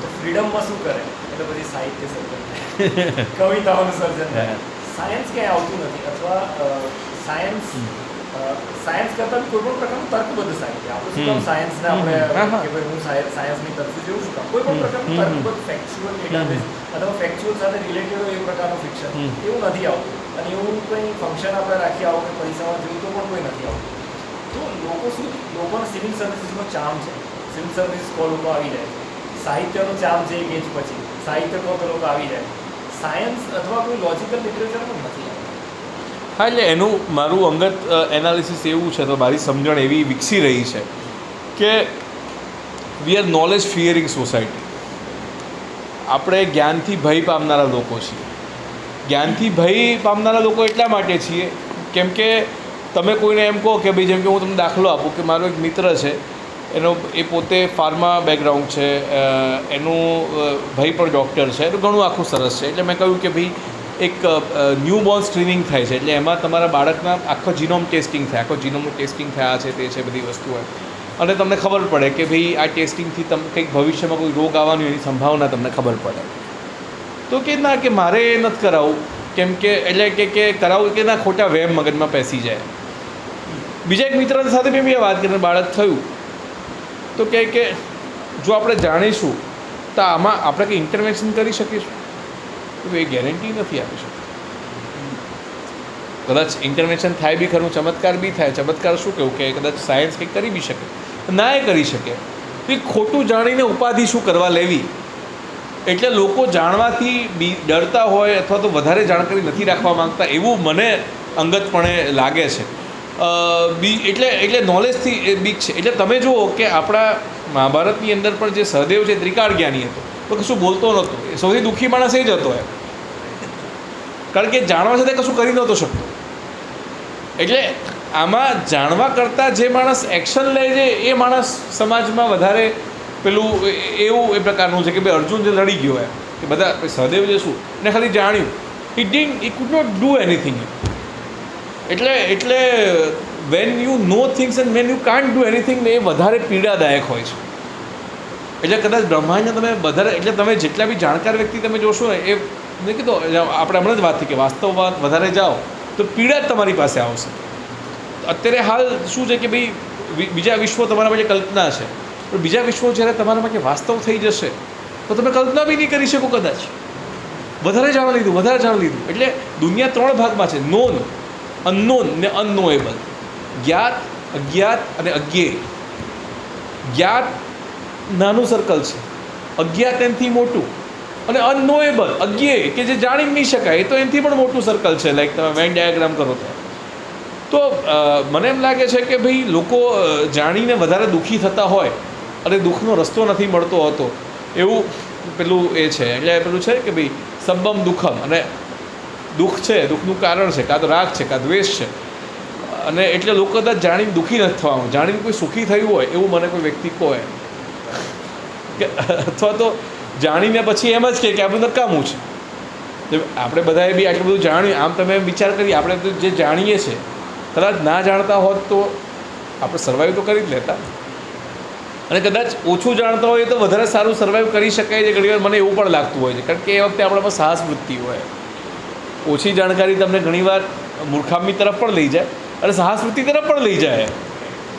તો ફ્રીડમમાં શું કરે? એટલે પછી સાહિત્ય સર્જન થાય, કવિતાઓનું સર્જન થાય. સાયન્સ ક્યાંય આવતું નથી, અથવા સાયન્સ કરતાં કોઈ પણ પ્રકારનું તર્કબદ્ધ સાહિત્ય. આપણે શું કામ સાયન્સને આપણે કે ભાઈ હું સાયન્સની તરફ જેવું શું કામ? કોઈ પણ પ્રકારનું તર્કબદ્ધ ફેક્ચ્યુઅલ ડેટાબેઝ અથવા ફેક્ચ્યુઅલ સાથે રિલેટેડ હોય એ પ્રકારનું ફિક્શન એવું નથી આવતું. અને એવું કંઈ ફંક્શન આપણે રાખી આવો કે પૈસામાં જેવું તો પણ કોઈ નથી આવતું. તો લોકોને સિવિલ સર્વિસીસનો ચાર્મ છે, સિવિલ સર્વિસીસ કો લોકો આવી જાય, સાહિત્યનો ચાર્મ છે એક એજ પછી, સાહિત્ય કો તો લોકો આવી જાય, સાયન્સ અથવા કોઈ લોજિકલ લિટરેચર પણ નથી આવતું. હા, એટલે એનું મારું અંગત એનાલિસિસ એવું છે, તો મારી સમજણ એવી વિકસી રહી છે કે વી આર નોલેજ ફિયરિંગ સોસાયટી. આપણે જ્ઞાનથી ભય પામનારા લોકો છીએ. જ્ઞાનથી ભય પામનારા લોકો એટલા માટે છીએ કેમ કે તમે કોઈને એમ કહો કે ભાઈ, જેમ કે હું તમને દાખલો આપું કે મારો એક મિત્ર છે, એ પોતે ફાર્મા બેકગ્રાઉન્ડ છે, એનું ભાઈ પણ ડૉક્ટર છે, એનું ઘણું આખું સરસ છે. એટલે મેં કહ્યું કે ભાઈ એક ન્યૂબોર્ન સ્ક્રીનિંગ થાય છે, એટલે એમાં તમારા બાળકના આખો જીનોમ ટેસ્ટિંગ થાય, આખો જીનોમનું ટેસ્ટિંગ થાય, છે તે છે બધી વસ્તુઓ, અને તમને ખબર પડે કે ભાઈ આ ટેસ્ટિંગથી તમે કંઈક ભવિષ્યમાં કોઈ રોગ આવવાની એની સંભાવના તમને ખબર પડે. તો કે ના, કે મારે એ નથી કરાવવું, કેમ કે એટલે કે કરાવવું કે ના, ખોટા વહેમ મગજમાં પેસી જાય. બીજા એક મિત્ર સાથે મેં બી વાત કરીને બાળક થયું, તો કે જો આપણે જાણીશું તો આમાં આપણે કંઈ ઇન્ટરવેન્શન કરી શકીશું? એ ગેરંટી નથી આપી શકતું. કદાચ ઇન્ટરવેન્શન થાય બી ખરું, ચમત્કાર બી થાય. ચમત્કાર શું કહું કે કદાચ સાયન્સ કંઈક કરી બી શકે, ના એ કરી શકે. એ ખોટું જાણીને ઉપાધિ શું કરવા લેવી? એટલે લોકો જાણવાથી ડરતા હોય અથવા તો વધારે જાણકારી નથી રાખવા માંગતા, એવું મને અંગતપણે લાગે છે. એટલે નોલેજથી એ બીક છે. એટલે તમે જુઓ કે આપણા મહાભારતની અંદર પણ જે સહદેવ છે ત્રિકાળ જ્ઞાની હતો, તો કશું બોલતો નહોતો. એ સૌથી દુઃખી માણસ એ જ હતો, કારણ કે જાણવા છતાં કશું કરી નહોતો શકતો. એટલે આમાં જાણવા કરતાં જે માણસ એક્શન લે છે એ માણસ સમાજમાં વધારે પેલું એવું એ પ્રકારનું છે કે ભાઈ અર્જુન જે લડી ગયો કે બધા સહદેવ જે શું એને ખાલી જાણ્યું, he could not do anything. એટલે when you know things and when you can't do anything, એ વધારે પીડાદાયક હોય છે. એટલે કદાચ બ્રહ્માંડને તમે વધારે, એટલે તમે જેટલા બી જાણકાર વ્યક્તિ તમે જોશો ને, એ મેં કીધું આપણે હમણાં જ વાત થઈ કે વાસ્તવમાં વધારે જાઓ તો પીડા જ તમારી પાસે આવશે. અત્યારે હાલ શું છે કે ભાઈ બીજા વિશ્વો તમારા માટે કલ્પના છે, પણ બીજા વિશ્વો જ્યારે તમારા માટે વાસ્તવ થઈ જશે તો તમે કલ્પના બી નહીં કરી શકો કદાચ. વધારે જાણી લીધું. એટલે દુનિયા 3 ભાગમાં છે: નોન, અનનોન ને અનનોએબલ. જ્ઞાત, અજ્ઞાત અને અજ્ઞેય. જ્ઞાત નાનું સર્કલ છે, અજ્ઞાત એનાથી મોટું, અને અનનોએબલ અજ્ઞેય કે જે જાણી નહીં શકાય એ તો એનાથી પણ મોટું સર્કલ છે. લાઈક તમે વેન ડાયાગ્રામ કરો તો મને એમ લાગે છે કે ભાઈ લોકો જાણીને વધારે દુઃખી થતા હોય અને દુઃખનો રસ્તો નથી મળતો હોતો, એવું પેલું એ છે. એટલે પેલું છે કે ભાઈ સબ્બમ દુઃખમ, અને દુઃખ છે, દુઃખનું કારણ છે કાં તો રાગ છે કાં દ્વેષ છે, અને એટલે લોકો કદાચ જાણીને દુઃખી નથી થવાનું. જાણીને કોઈ સુખી થયું હોય એવું મને કોઈ વ્યક્તિ કહે, કે અથવા તો જાણીને પછી એમ જ કે આ બધું નકામું છે. આપણે બધાએ બી આટલું બધું જાણ્યું, આમ તમે વિચાર કરીએ, આપણે તો જે જાણીએ છીએ કદાચ ના જાણતા હોત તો આપણે સર્વાઈવ તો કરી જ લેતા, અને કદાચ ઓછું જાણતા હોય તો વધારે સારું સર્વાઈવ કરી શકાય છે. ઘણીવાર મને એવું પણ લાગતું હોય છે, કારણ કે એ વખતે આપણામાં સાહસ વૃત્તિ હોય. ઓછી જાણકારી તમને ઘણીવાર મૂર્ખામી તરફ પણ લઈ જાય અને સાહસ વૃત્તિ તરફ પણ લઈ જાય,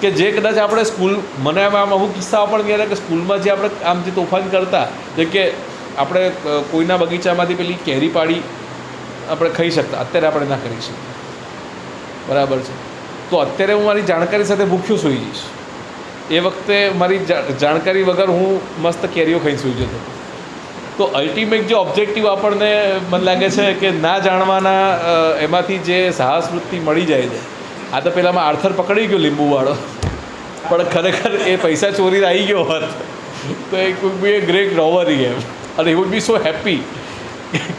કે જે કદાચ આપણે મને આમ અમુક કિસ્સાઓ પણ ગયા કે સ્કૂલમાં જે આપણે આમ જે તોફાન કરતા, જેમ કે આપણે કોઈના બગીચામાંથી પેલી કેરી પાડી આપણે ખાઈ શકતા, અત્યારે આપણે ના કરી શકીએ, બરાબર છે. તો અત્યારે હું મારી જાણકારી સાથે ભૂખ્યો સૂઈ જઈશ, એ વખતે મારી જાણકારી વગર હું મસ્ત કેરીઓ ખાઈ સૂઈ જતો. તો અલ્ટિમેટ જે ઓબ્જેક્ટિવ આપણને મને લાગે છે કે ના જાણવાના એમાંથી જે સાહસ વૃત્તિ મળી જાય છે. આ તો પહેલાંમાં આર્થર પકડી ગયો લીંબુવાળો, પણ ખરેખર એ પૈસા ચોરીને આવી ગયો હોત તો એ કુડ બી એ ગ્રેટ રોવરી એમ, અને he would be so happy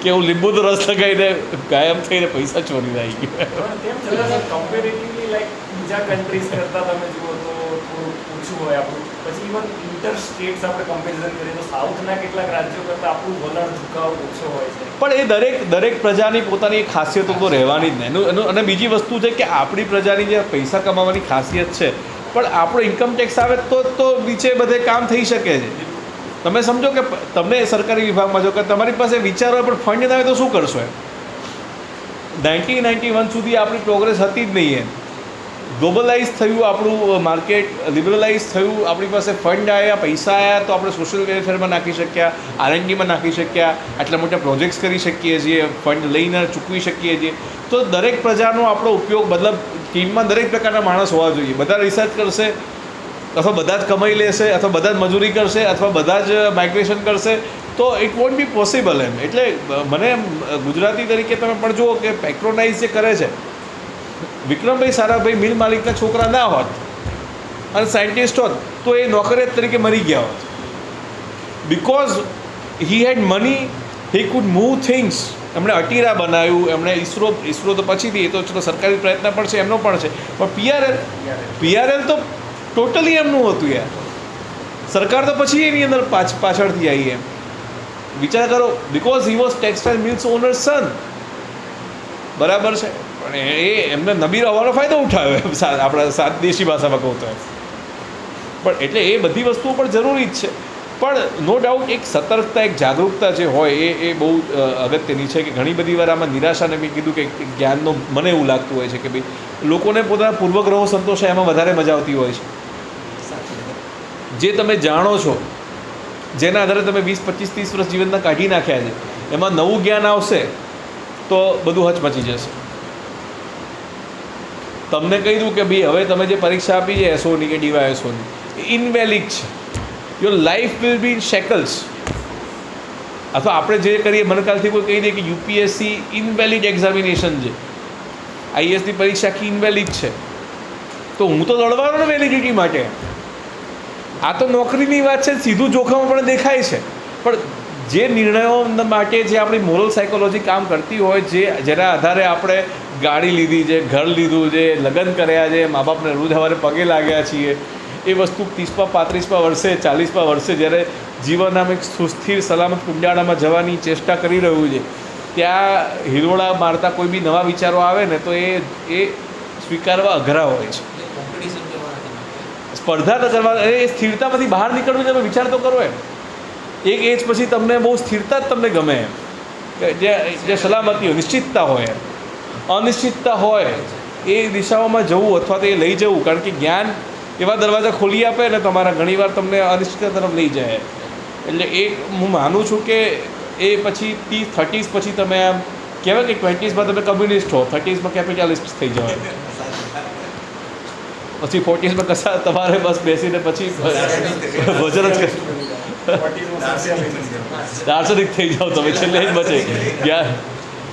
કે હું લીંબુનો રસ લગાવીને ગાયબ થઈને પૈસા ચોરીને આવી ગયો. પણ તેમ છતાં સર કમ્પેરેટિવલી લાઈક બીજા કન્ટ્રીઝ કરતાં તમે જુઓ તો થોડું ઓછું હોય આપણું. પછી ઇવન ઇન્ટર સ્ટેટ્સ આપણે કમ્પેરિઝન કરીએ તો સાઉથના કેટલાક રાજ્યો કરતાં આપણું વલણ ઝુકાવ ઓછો હોય છે. પણ એ દરેક પ્રજાની પોતાની એક ખાસિયતો તો રહેવાની જ નહીં. અને બીજી વસ્તુ છે કે આપણી પ્રજાની જે પૈસા કમાવાની ખાસિયત છે, પણ આપણો ઇન્કમ ટેક્સ આવે તો નીચે બધે કામ થઈ શકે છે. તમે સમજો કે તમને સરકારી વિભાગમાં જો કે તમારી પાસે વિચાર હોય પણ ફંડ ના આવે તો શું કરશો એમ. 1991 સુધી આપણી પ્રોગ્રેસ હતી જ નહીં એમ. ગ્લોબલાઇઝ થયું આપણું માર્કેટ, લિબરલાઇઝ થયું, આપણી પાસે ફંડ આવ્યા, પૈસા આવ્યા, તો આપણે સોશિયલ વેલફેરમાં નાખી શક્યા, R&Dમાં નાખી શક્યા, આટલા મોટા પ્રોજેક્ટ્સ કરી શકીએ છીએ, ફંડ લઈને ચૂકવી શકીએ છીએ. તો દરેક પ્રજાનો આપણો ઉપયોગ, મતલબ ટીમમાં દરેક પ્રકારના માણસ હોવા જોઈએ. બધા રિસર્ચ કરશે, અથવા બધા જ કમાઈ લેશે, અથવા બધા જ મજૂરી કરશે, અથવા બધા જ માઇગ્રેશન કરશે, તો ઇટ વોન્ટ બી પોસિબલ એમ. એટલે મને ગુજરાતી તરીકે તમે પણ જુઓ કે પેટ્રોનાઇઝ જે કરે છે, વિક્રમભાઈ સારાભાઈ મિલ માલિકના છોકરા ના હોત અને સાયન્ટિસ્ટ હોત તો એ નોકરિયાત તરીકે મરી ગયા હોત. Because he had money, he could move things. એમણે અટીરા બનાવ્યું, એમણે ઇસરો તો પછીથી, એ તો ચલો સરકારી પ્રયત્ન પણ છે, એમનો પણ છે, પણ પીઆરએલ તો ટોટલી એમનું હતું યાર. સરકાર તો પછી એની અંદર પાછળથી આવી એમ. વિચાર કરો, because he was textile mills owner son, બરાબર છે, પણ એ એમને નબીર હોવાનો ફાયદો ઉઠાવ્યો આપણા સાત દેશી ભાષામાં કહું તો. પણ એટલે એ બધી વસ્તુઓ પણ જરૂરી જ છે, પણ નો ડાઉટ એક સતર્કતા, એક જાગૃતતા જે હોય એ બહુ અગત્યની છે. કે ઘણી બધી વાર આમાં નિરાશાને મેં કીધું કે જ્ઞાનનો મને એવું લાગતું હોય છે કે ભાઈ લોકોને પોતાના પૂર્વગ્રહો સંતોષાય એમાં વધારે મજા આવતી હોય છે. જે તમે જાણો છો, જેના આધારે તમે 20, 25, 30 વર્ષ જીવનના કાઢી નાખ્યા છે, એમાં નવું જ્ઞાન આવશે તો બધું હચમચી જશે. તમને કહી દઉં કે ભાઈ હવે તમે જે પરીક્ષા આપી છે એસઓની કે ડીવાયએસઓની, ઇનવેલિડ છે. Your life will be in shackles. અથવા આપણે જે કરીએ, મને કાલથી કોઈ કહી દે કે યુપીએસસી ઇનવેલિડ એક્ઝામિનેશન છે, આઈએસની પરીક્ષા આખી ઇનવેલિડ છે, તો હું તો લડવાનો ને વેલિડિટી માટે. આ તો નોકરીની વાત છે, સીધું જોખમ પણ દેખાય છે. પણ જે નિર્ણયો માટે જે આપણી મોરલ સાયકોલોજી કામ કરતી હોય, જેના આધારે આપણે ગાડી લીધી છે, ઘર લીધું છે, લગ્ન કર્યા છે, મા બાપને રોજ સવારે પગે લાગ્યા છીએ, એ વસ્તુ 30મા 35મા વર્ષે, 40મા વર્ષે જ્યારે જીવન આમ એક સુસ્થિર સલામત કુંડાળામાં જવાની ચેષ્ટા કરી રહ્યું છે, ત્યાં હિરોળા મારતા કોઈ બી નવા વિચારો આવે ને તો એ સ્વીકારવા અઘરા હોય છે. સ્પર્ધા તો કરવા, એ સ્થિરતામાંથી બહાર નીકળવું, તમે વિચાર તો કરો એમ. એક એજ પછી તમને બહુ સ્થિરતા જ તમને ગમે એમ, જે સલામતી હોય, નિશ્ચિતતા હોય એમ. અનિશ્ચિતતા હોય એ દિશાઓમાં જવું અથવા તો એ લઈ જવું, કારણ કે જ્ઞાન એવા દરવાજા ખોલી આપે ને તમારા, ઘણીવાર તમને અનિશ્ચિતતા તરફ લઈ જાય. એટલે એ હું માનું છું કે એ પછી 30s પછી તમે આમ કહેવાય કે 20sમાં તમે કમ્યુનિસ્ટ હો, 30sમાં કેપિટાલિસ્ટ થઈ જાઓ, પછી 40sમાં કશા તમારે બસ બેસીને પછી ભજન જ દાર્શનિક થઈ જાઓ તમે, છેલ્લે જ બચે જ્ઞાન.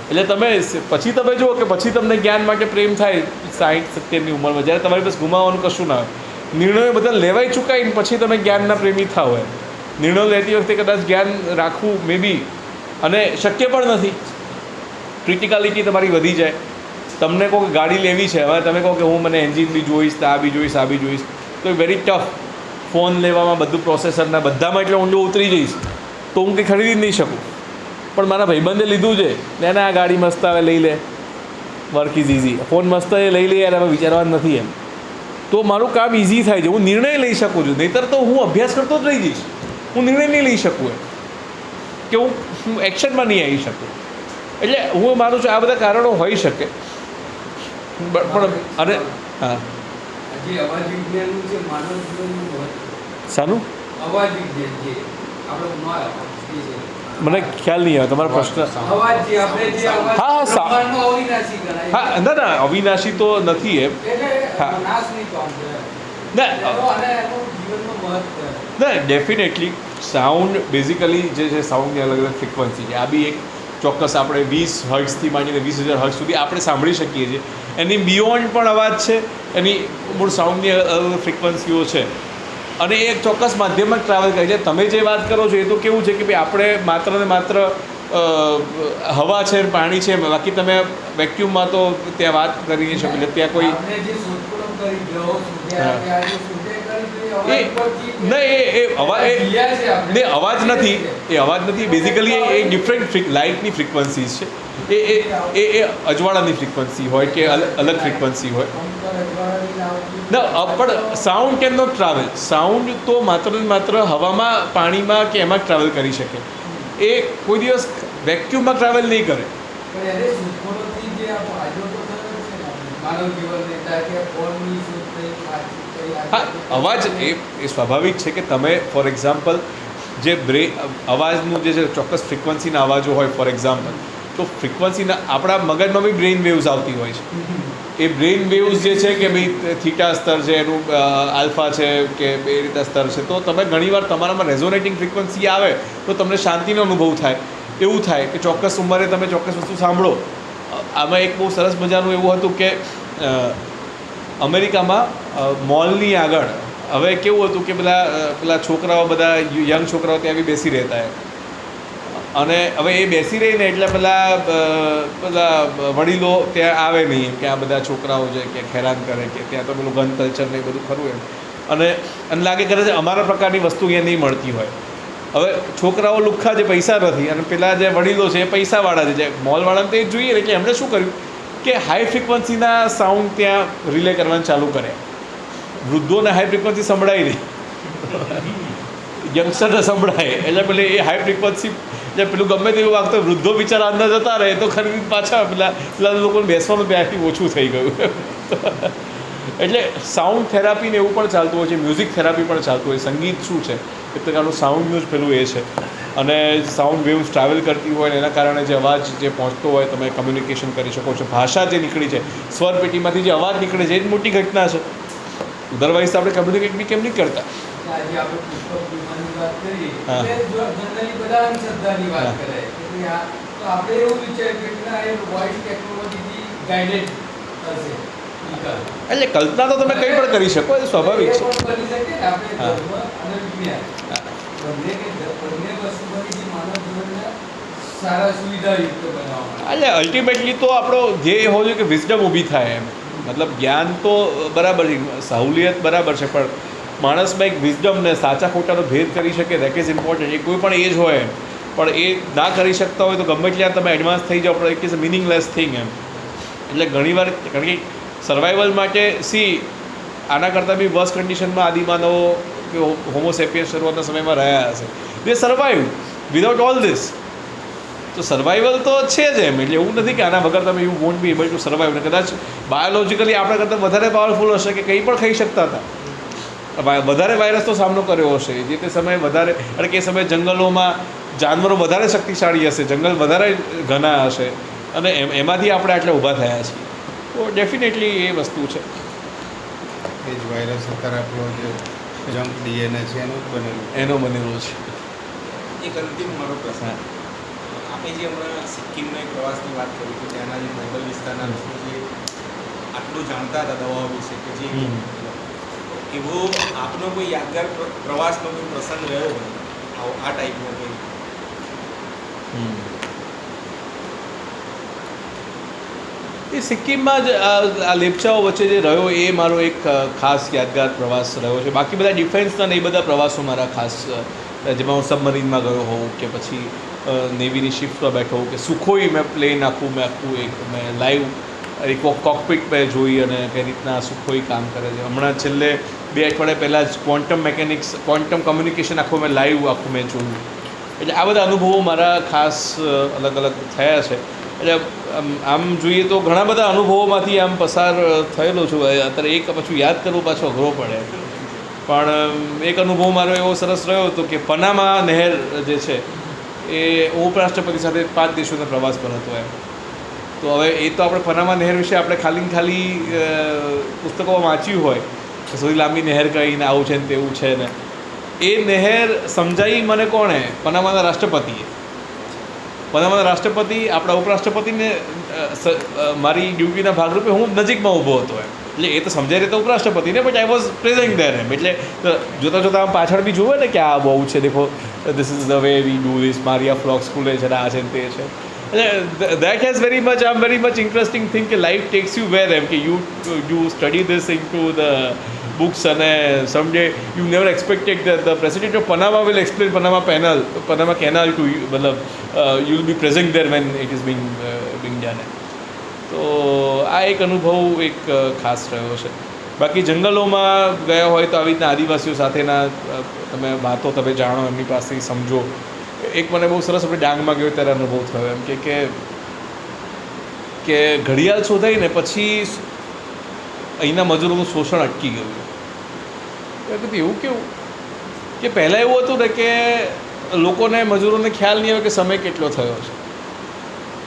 એટલે તમે પછી તમે જુઓ કે પછી તમને જ્ઞાન માટે પ્રેમ થાય 60-70ની ઉંમરમાં, જ્યારે તમારી પાસે ગુમાવવાનું કશું ના હોય. નિર્ણયો બધા લેવાઈ ચૂકાઈને પછી તમે જ્ઞાનના પ્રેમી થાવ એમ. નિર્ણયો લેતી વખતે કદાચ જ્ઞાન રાખવું મે બી, અને શક્ય પણ નથી. ક્રિટિકાલિટી તમારી વધી જાય. તમને કહો કે ગાડી લેવી છે, હવે તમે કહો કે હું મને એન્જિન બી જોઈશ, આ બી જોઈશ, આ બી જોઈશ, તો વેરી ટફ. ફોન લેવામાં બધું પ્રોસેસરના બધામાં એટલે ઊંડો ઉતરી જઈશ તો હું કંઈ ખરીદી જ નહીં શકું. પણ મારા ભાઈબંધે લીધું છે ને, એને આ ગાડી મસ્ત આવે, લઈ લે, વર્ક ઇઝ ઇઝી, ફોન મસ્ત એ લઈ લે યાર, હવે વિચારવાનું નથી એમ, તો મારું કામ ઇઝી થાય છે, હું નિર્ણય લઈ શકું છું. નહીંતર તો હું અભ્યાસ કરતો જ રહી જઈશ, હું નિર્ણય નહીં લઈ શકું એમ, કે હું એક્શનમાં નહીં આવી શકું. એટલે હું માનું છું આ બધા કારણો હોઈ શકે. પણ અને હા, જે અવાજ વિજ્ઞાનનું છે માનવ જીવનનું શાનું અવાજ વિજ્ઞાન જે આપણે મને ખ્યાલ નહીં આવે તમારો પ્રશ્ન. અવાજ જે આપણે જે અવાજ હા, બ્રહ્માંડમાં અવિનાશી ગણાય. હા, ના અવિનાશી તો નથી એમ. એટલે હા. નાશ નહીં પામતો. ના ડેફિનેટલી સાઉન્ડ બેઝિકલી જે છે સાઉન્ડની અલગ અલગ ફ્રિકવન્સી છે. આ બી એક ચોક્કસ આપણે 20 હર્ટ્ઝથી માંડીને 20,000 હર્ટ્ઝ સુધી આપણે સાંભળી શકીએ છીએ. એની બિયોન્ડ પણ અવાજ છે, એની મૂળ સાઉન્ડની અલગ અલગ ફ્રિકવન્સીઓ છે અને એ એક ચોક્કસ માધ્યમમાં જ ટ્રાવેલ કરે છે. તમે જે વાત કરો છો એ તો કેવું છે કે ભાઈ આપણે માત્ર ને માત્ર હવા છે પાણી છે, બાકી તમે વેક્યુમમાં તો ત્યાં વાત કરી નહીં શકો. એટલે ત્યાં કોઈ અવાજ નથી, એ અવાજ નથી. બેઝિકલી એ ડિફરન્ટ લાઇટની ફ્રિકવન્સીઝ છે. એ અજવાળાની ફ્રિકવન્સી હોય કે અલગ ફ્રિકવન્સી હોય. ના પણ sound can not travel. Sound તો માત્ર ને માત્ર હવામાં, પાણીમાં કે એમાં જ ટ્રાવેલ કરી શકે. એ કોઈ દિવસ વેક્યુમમાં ટ્રાવેલ નહીં કરે. હા, અવાજ એ સ્વાભાવિક છે કે તમે ફોર એક્ઝામ્પલ જે અવાજનું જે ચોક્કસ ફ્રિકવન્સીના અવાજો હોય, ફોર એક્ઝામ્પલ, તો ફ્રિકવન્સીના આપણા મગજમાં બી બ્રેઇન વેવ્સ આવતી હોય છે. એ બ્રેઇન વેવ્સ જે છે કે ભાઈ થીટા સ્તર છે, એનું આલ્ફા છે કે એ રીતના સ્તર છે, તો તમે ઘણીવાર તમારામાં રેઝોનેટિંગ ફ્રિકવન્સી આવે તો તમને શાંતિનો અનુભવ થાય. એવું થાય કે ચોક્કસ ઉંમરે તમે ચોક્કસ વસ્તુ સાંભળો. આમાં એક બહુ સરસ મજાનું એવું હતું કે અમેરિકામાં મોલની આગળ હવે કેવું હતું કે પેલા છોકરાઓ, બધા યંગ છોકરાઓ ત્યાં બી બેસી રહેતા અને હવે એ બેસી રહીને એટલે પેલા વડીલો ત્યાં આવે નહીં કે આ બધા છોકરાઓ છે કે હેરાન કરે કે ત્યાં તો પેલું ગન કલ્ચર ને એ બધું ખરું એમ. અને લાગે કરે છે અમારા પ્રકારની વસ્તુ અહીંયા નહીં મળતી હોય. હવે છોકરાઓ લુખ્ખા જે પૈસા નથી અને પેલા જે વડીલો છે એ પૈસાવાળા છે, જે મોલવાળાને તો એ જોઈએ એટલે એમણે શું કર્યું કે હાઈ ફ્રિકવન્સીના સાઉન્ડ ત્યાં રિલે કરવાનું ચાલુ કરે. વૃદ્ધોને હાઈ ફ્રિકવન્સી સંભળાય નહીં, યંગસ્ટરને સંભળાય. એટલે પેલે એ હાઈ ફ્રિકવન્સી જે પેલું ગમે તેવું વાગતો વૃદ્ધો બિચારા અંદર જતા રહે તો ખરી પાછા પેલા લોકોને બેસવાનું ત્યાંથી ઓછું થઈ ગયું. એટલે સાઉન્ડ થેરાપીને એવું પણ ચાલતું હોય છે, મ્યુઝિક થેરાપી પણ ચાલતું હોય. સંગીત શું છે એક પ્રકારનું સાઉન્ડનું જ પેલું એ છે. અને સાઉન્ડ વેવ્સ ટ્રાવેલ કરતી હોય ને એના કારણે જે અવાજ જે પહોંચતો હોય તમે કમ્યુનિકેશન કરી શકો છો. ભાષા જે નીકળી છે, સ્વર પેટીમાંથી જે અવાજ નીકળે છે એ જ મોટી ઘટના છે. અદરવાઇઝ આપણે કમ્યુનિકેટ બી કેમ નહીં કરતા. આજે આપણે પુષ્પક વિમાનની વાત કરીએ એટલે જો જનરલી બધા અંધશ્રદ્ધાની વાત કરે તો આપણે એવું વિચારીએ કે આ વોઇસ ટેકનોલોજીથી ગાઈડેડ હશે. એટલે કલ્પના તો તમે કંઈ પણ કરી શકો, એ સ્વાભાવિક છે. કરી શકે આપણે ધર્મ અને વિજ્ઞાન બંને વસ્તુ બની માનવ જીવનને સારા સુવિધાયુક્ત બનાવવા. એટલે અલ્ટિમેટલી તો આપણો ધ્યેય હોવો જોઈએ કે વિઝડમ ઊભી થાય એમ. મતલબ જ્ઞાન તો બરાબર છે, સહુલિયત બરાબર છે, પણ માણસમાં એક વિઝડમ ને સાચા ખોટાનો ભેદ કરી શકે દેટ ઇઝ ઇમ્પોર્ટન્ટ. એ કોઈ પણ એજ હોય પણ એ ના કરી શકતા હોય તો ગમે ત્યાં તમે એડવાન્સ થઈ જાઓ પણ it is a meaningless thing એમ. એટલે ઘણીવાર કારણ કે સર્વાઈવલ માટે આના કરતાં બી વર્સ કન્ડિશનમાં આદિમાનવો કે હોમોસેપિયન્સ શરૂઆતના સમયમાં રહ્યા હશે. દે સર્વાઈવ વિધાઉટ ઓલ ધીસ. તો સર્વાઈવલ તો છે જ એમ. એટલે એવું નથી કે આના વગર તમે you want be able to survive. ને કદાચ બાયોલોજિકલી આપણા કરતાં વધારે પાવરફુલ હશે કે કંઈ પણ ખાઈ શકતા હતા, વધારે વાયરસનો સામનો કર્યો હશે જે તે સમયે વધારે. કારણ કે એ સમયે જંગલોમાં જાનવરો વધારે શક્તિશાળી હશે, જંગલ વધારે ઘના હશે અને એમાંથી આપણે આટલા ઊભા થયા છીએ. તો ડેફિનેટલી એ વસ્તુ છે. એ જ વાયરસ અત્યારે આપણો જે જંક ડીએનએ છે એનો બનેલો છે. એક અંતિમ મારો પ્રશ્ન, આપણે જે હમણાં સિક્કિમના એક પ્રવાસની વાત કરી કે ત્યાંના જે ટ્રાઇબલ વિસ્તારના લોકો જે આટલું જાણતા હતા દવાઓ વિશે કે જે એવો આપનો કોઈ યાદગાર પ્રવાસનો કોઈ પ્રસંગ રહ્યો હોય આ ટાઈપનો કોઈ? એ સિક્કિમમાં જ આ લેપચાઓ વચ્ચે જે રહ્યો એ મારો એક ખાસ યાદગાર પ્રવાસ રહ્યો છે. બાકી બધા ડિફેન્સના ને એ બધા પ્રવાસો મારા ખાસ, જેમાં હું સબમરીનમાં ગયો હોઉં કે પછી નેવીની શિફ્ટમાં બેઠો હોઉં કે સુખોઈ મેં પ્લેન આખું મેં લાઈવ એક કોકપિટ મેં જોઈ અને કઈ રીતના સુખોઈ કામ કરે છે. હમણાં છેલ્લે 2 અઠવાડિયા પહેલાં જ ક્વોન્ટમ કમ્યુનિકેશન આખું મેં લાઈવ મેં જોયું. એટલે આ બધા અનુભવો મારા ખાસ અલગ અલગ થયા છે. એટલે આમ જોઈએ તો ઘણા બધા અનુભવોમાંથી આમ પસાર થયેલો છું. અત્યારે એક પાછું યાદ કરવું પાછો અઘરો પડે. પણ એક અનુભવ મારો એવો સરસ રહ્યો હતો કે પનામા નહેર જે છે એ ઉપરાષ્ટ્રપતિ સાથે 5 દેશોના પ્રવાસ પર હતો એમ. તો હવે એ તો આપણે પનામા નહેર વિશે આપણે ખાલી પુસ્તકોમાં વાંચ્યું હોય સૌથી લાંબી નહેર કહીને આવું છે ને તેવું છે ને એ નહેર સમજાવી મને કોણે? પનામાના રાષ્ટ્રપતિએ. પનામાના રાષ્ટ્રપતિ આપણા ઉપરાષ્ટ્રપતિને મારી ડ્યુટીના ભાગરૂપે હું નજીકમાં ઊભો હતો એમ, એટલે એ તો સમજાઈ રહેતા ઉપરાષ્ટ્રપતિને, બટ આઈ વોઝ પ્રેઝન્ટ દેર એમ. એટલે જોતાં જોતાં આમ પાછળ બી જુએ ને કે આ બહુ છે, દેખો this is the way we do this, Maria flock સ્કૂલે છે ને આ છે ને તે છે. એટલે that has very much very much interesting thing કે લાઈફ ટેક્સ યુ વેર એમ, કે you study this in to the books and someday you never expected that the president of Panama will explain Panama Canal to you. You will be present there when it is being done. તો આ એક અનુભવ એક ખાસ રહ્યો છે. બાકી જંગલોમાં ગયા હોય તો આવી રીતના આદિવાસીઓ સાથેના તમે વાતો તમે જાણો, એમની પાસેથી સમજો. એક મને બહુ સરસ આપણે ડાંગમાં ગયો ત્યારે અનુભવ થયો એમ કે ઘડિયાળ શોધાઈને પછી અહીંના મજૂરોનું શોષણ અટકી ગયું. કીધું એવું કેવું? કે પહેલાં એવું હતું ને કે લોકોને મજૂરોને ખ્યાલ નહીં આવે કે સમય કેટલો થયો છે,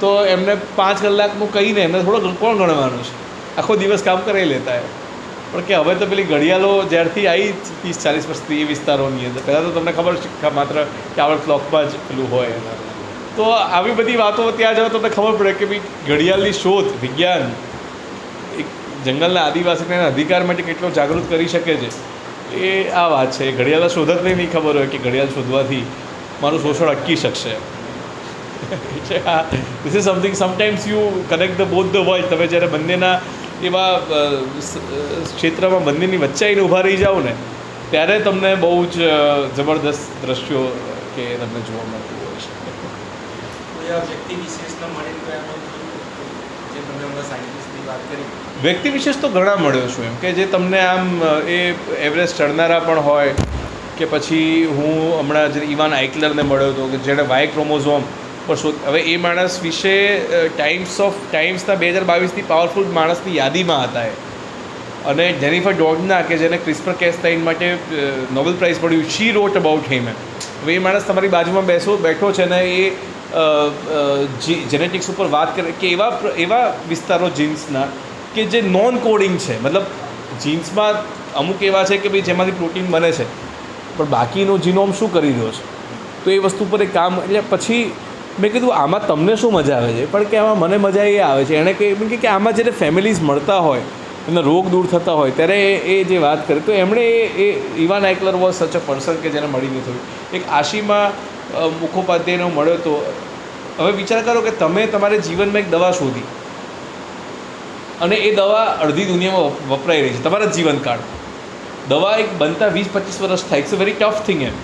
તો એમને 5 કલાકનું કહીને એમને થોડો કોણ ગણવાનું છે, આખો દિવસ કામ કરાવી લેતા એમ. પણ કે હવે તો પેલી ઘડિયાળો જ્યારથી આવી 30-40 વર્ષથી એ વિસ્તારોની અંદર, પહેલાં તો તમને ખબર છે માત્ર કે આવડ ક્લોકમાં જ પેલું હોય. તો આવી બધી વાતો ત્યાં જાઓ તમને ખબર પડે કે ભાઈ ઘડિયાળની શોધ, વિજ્ઞાન એક જંગલના આદિવાસીને અધિકાર માટે કેટલો જાગૃત કરી શકે છે, એ આ વાત છે. ઘડિયાળના શોધકને નહીં ખબર હોય કે ઘડિયાળ શોધવાથી મારું શોષણ અટકી શકશે. This is something sometimes you connect the both the world. તમે જ્યારે બંનેના એવા ક્ષેત્રમાં બંનેની વચ્ચે આવીને ઊભા રહી જાઓ ને, ત્યારે તમને બહુ જ જબરદસ્ત દ્રશ્યો કે તમને જોવા મળતું હોય છે. વ્યક્તિ વિશેષના મળીને જે તમે હમણાં સાયન્ટિસ્ટની વાત કરી, વ્યક્તિ વિશેષ તો ઘણા મળ્યો છું એમ, કે જે તમને આમ એ એવરેસ્ટ ચડનારા પણ હોય, કે પછી હું હમણાં જે ઇવાન આઇકલરને મળ્યો હતો કે જેણે વાય ક્રોમોઝોમ પર હવે એ માણસ વિશે ટાઈમ્સના 2022ની પાવરફુલ માણસની યાદીમાં હતા એ. અને જેનિફર ડોડના કે જેને ક્રિસ્પર કેસ9 માટે નોબેલ પ્રાઇઝ મળ્યું, શી રોટ અબાઉટ હિમ એમ. હવે એ માણસ તમારી બાજુમાં બેઠો છે ને એ જેનેટિક્સ ઉપર વાત કરે કે એવા વિસ્તારો જીન્સના કે જે નોન કોડિંગ છે, મતલબ જીન્સમાં અમુક એવા છે કે ભાઈ જેમાંથી પ્રોટીન બને છે, પણ બાકીનો જીનોમ શું કરી રહ્યો છે, તો એ વસ્તુ પર એક કામ. એટલે પછી મેં કીધું આમાં તમને શું મજા આવે છે? પણ કે આમાં મને મજા એ આવે છે, એણે કહ્યું કે આમાં જ્યારે ફેમિલીઝ મળતા હોય, એમના રોગ દૂર થતા હોય, ત્યારે એ જે વાત કરે, તો એમણે એ ઇવાન આઇકલર વોઝ સચ અ પર્સન કે જેને મળી નહીં થયું. એક આશીમાં મુખોપાધ્યાયનો મળ્યો તો હવે વિચાર કરો કે તમે તમારે જીવનમાં એક દવા શોધી અને એ દવા અડધી દુનિયામાં વપરાઈ રહી છે તમારા જીવનકાળ. દવા એક બનતા 20-25 વર્ષ થાય. It's a very tough thing એમ.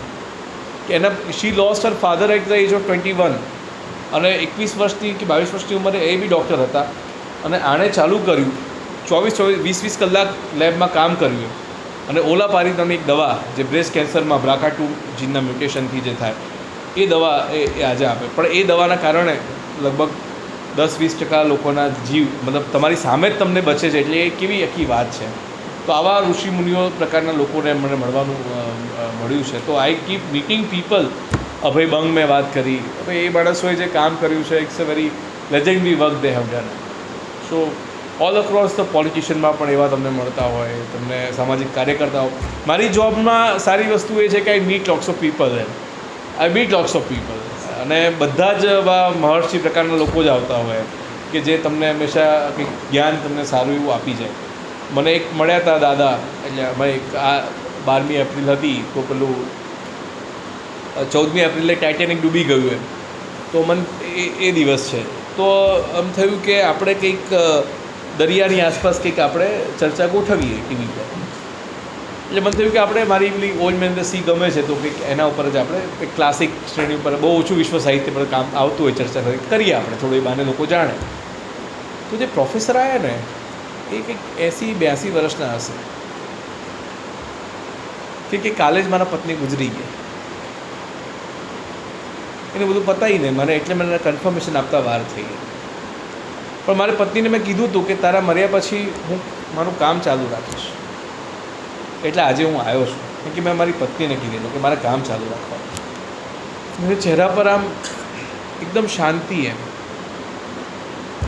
કે એના she lost her father at the age of 21 અને 21 વર્ષની કે 22 વર્ષની ઉંમરે એ બી ડૉક્ટર હતા અને આણે ચાલુ કર્યું 20 કલાક લેબમાં કામ કર્યું અને ઓલાપારી નામની એક દવા જે બ્રેસ્ટ કેન્સરમાં BRCA2 જીનના મ્યુટેશનથી જે થાય એ દવા એ આજે આપે. પણ એ દવાના કારણે લગભગ 10-20% લોકોના જીવ મતલબ તમારી સામે જ તમને બચે છે. એટલે એ કેવી આખી વાત છે. તો આવા ઋષિમુનિઓ પ્રકારના લોકોને મને મળવાનું મળ્યું છે. તો આઈ કીપ મીટિંગ પીપલ. અભય બંગ મેં વાત કરી, હવે એ માણસોએ જે કામ કર્યું છે it's a very legendary work they have done. So all across the પોલિટિશિયનમાં પણ એવા તમને મળતા હોય, તમને સામાજિક કાર્યકર્તાઓ. મારી જોબમાં સારી વસ્તુ એ છે કે આઈ મીટ લોટ્સ ઓફ પીપલ અને બધા જ એવા મહર્ષિ પ્રકારના લોકો જ આવતા હોય કે જે તમને હંમેશા કંઈક જ્ઞાન તમને સારું એવું આપી જાય. મને એક મળ્યા હતા દાદા, એટલે અમે આ 12મી એપ્રિલ હતી તો પેલું 14મી એપ્રિલે ટાઇટેનિક ડૂબી ગયું એમ, તો મને એ દિવસ છે. તો એમ થયું કે આપણે કંઈક દરિયાની આસપાસ કંઈક આપણે ચર્ચા ગોઠવીએ ટીવી પર. એટલે મને થયું કે આપણે મારી પેલી ઓલ્ડ મેન ધ સી ગમે છે તો કંઈક એના ઉપર જ આપણે એક ક્લાસિક શ્રેણી ઉપર બહુ ઓછું વિશ્વ સાહિત્ય પર કામ આવતું હોય ચર્ચા કરીએ આપણે, થોડું એ બાને લોકો જાણે. તો જે પ્રોફેસર આવ્યા ને એ કંઈક 80-82 વર્ષના હશે કે કાલે જ મારા પત્ની ગુજરી ગયા. એને બધું પતાવીને મને એટલે મને કન્ફર્મેશન આપતા વાર થઈ ગઈ. પણ મારી પત્નીને મેં કીધું હતું કે તારા મર્યા પછી હું મારું કામ ચાલુ રાખીશ. એટલે આજે હું આવ્યો છું કેમ કે મેં મારી પત્નીને કીધેલું કે મારે કામ ચાલુ રાખવાનું. મને ચહેરા પર આમ એકદમ શાંતિ એમ